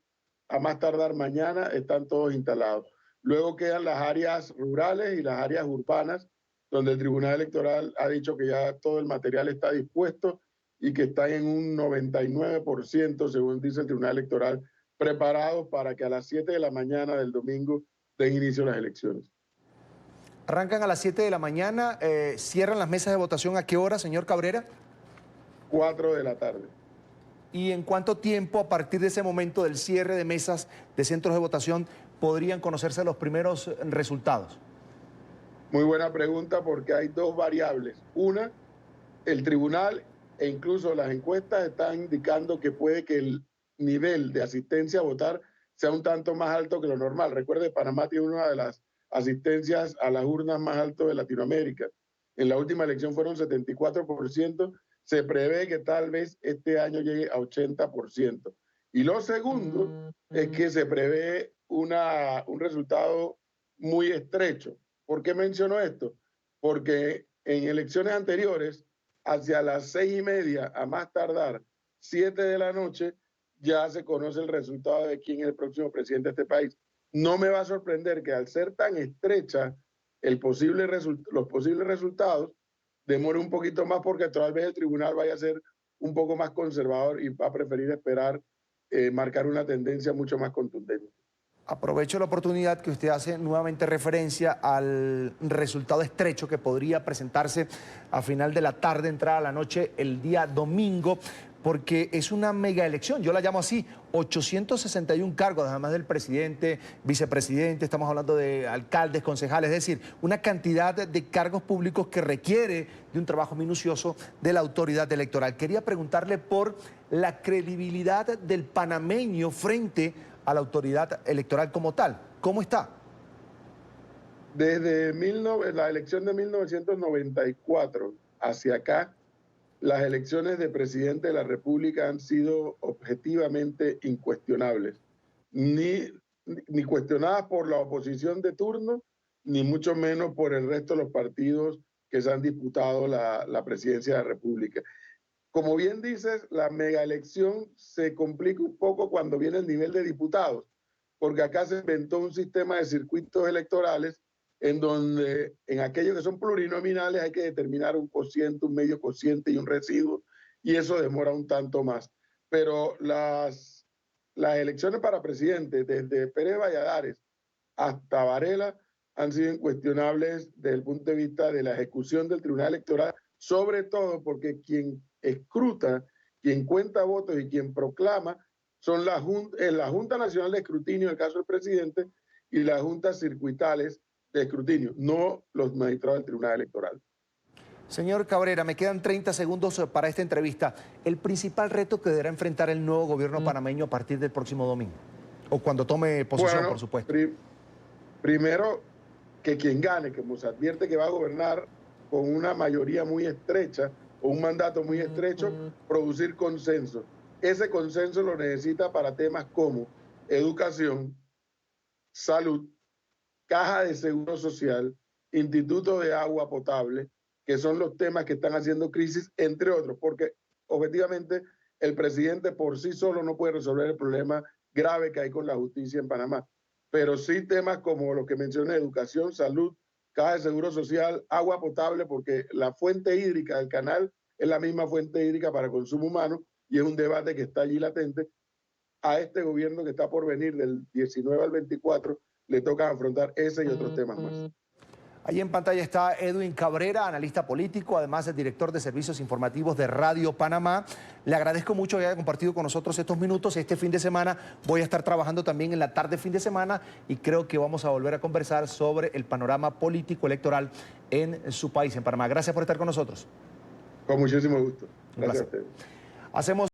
a más tardar mañana, están todos instalados. Luego quedan las áreas rurales y las áreas urbanas, donde el Tribunal Electoral ha dicho que ya todo el material está dispuesto y que están en un 99%, según dice el Tribunal Electoral, preparados para que a las 7 de la mañana del domingo den inicio a las elecciones. Arrancan a las 7 de la mañana, cierran las mesas de votación, ¿a qué hora, señor Cabrera? 4 de la tarde. ¿Y en cuánto tiempo, a partir de ese momento del cierre de mesas de centros de votación, podrían conocerse los primeros resultados? Muy buena pregunta, porque hay dos variables. Una, el tribunal e incluso las encuestas están indicando que puede que el nivel de asistencia a votar sea un tanto más alto que lo normal. Recuerde, Panamá tiene una de las asistencias a las urnas más alto de Latinoamérica. En la última elección fueron 74%. Se prevé que tal vez este año llegue a 80%. Y lo segundo es que se prevé un resultado muy estrecho. ¿Por qué menciono esto? Porque en elecciones anteriores, hacia las 6:30, a más tardar 7 de la noche, ya se conoce el resultado de quién es el próximo presidente de este país. No me va a sorprender que al ser tan estrecha los posibles resultados, demore un poquito más, porque tal vez el tribunal vaya a ser un poco más conservador y va a preferir esperar marcar una tendencia mucho más contundente. Aprovecho la oportunidad que usted hace nuevamente referencia al resultado estrecho que podría presentarse a final de la tarde, entrada a la noche, el día domingo, porque es una mega elección, yo la llamo así, 861 cargos, además del presidente, vicepresidente, estamos hablando de alcaldes, concejales, es decir, una cantidad de cargos públicos que requiere de un trabajo minucioso de la autoridad electoral. Quería preguntarle por la credibilidad del panameño frente a la autoridad electoral como tal. ¿Cómo está? Desde la elección de 1994 hacia acá, las elecciones de presidente de la República han sido objetivamente incuestionables. Ni cuestionadas por la oposición de turno, ni mucho menos por el resto de los partidos que se han disputado la presidencia de la República. Como bien dices, la megaelección se complica un poco cuando viene el nivel de diputados, porque acá se inventó un sistema de circuitos electorales en donde en aquellos que son plurinominales hay que determinar un cociente, un medio cociente y un residuo, y eso demora un tanto más. Pero las elecciones para presidente, desde Pérez Valladares hasta Varela, han sido incuestionables desde el punto de vista de la ejecución del Tribunal Electoral, sobre todo porque quien escruta, quien cuenta votos y quien proclama son la Junta Nacional de Escrutinio, en el caso del presidente, y las juntas circuitales de escrutinio, no los magistrados del Tribunal Electoral. Señor Cabrera, me quedan 30 segundos para esta entrevista. El principal reto que deberá enfrentar el nuevo gobierno panameño a partir del próximo domingo, o cuando tome posesión, por supuesto. Primero, que quien gane, como se advierte que va a gobernar con una mayoría muy estrecha o un mandato muy estrecho, producir consenso. Ese consenso lo necesita para temas como educación, salud, caja de seguro social, instituto de agua potable, que son los temas que están haciendo crisis, entre otros, porque objetivamente el presidente por sí solo no puede resolver el problema grave que hay con la justicia en Panamá. Pero sí temas como los que mencioné, educación, salud, caja de seguro social, agua potable, porque la fuente hídrica del canal es la misma fuente hídrica para consumo humano y es un debate que está allí latente. A este gobierno que está por venir del 19 al 24 le toca afrontar ese y otros temas más. Ahí en pantalla está Edwin Cabrera, analista político, además el director de servicios informativos de Radio Panamá. Le agradezco mucho que haya compartido con nosotros estos minutos. Este fin de semana voy a estar trabajando también en la tarde fin de semana y creo que vamos a volver a conversar sobre el panorama político electoral en su país, en Panamá. Gracias por estar con nosotros. Con muchísimo gusto. Gracias a ustedes. Hacemos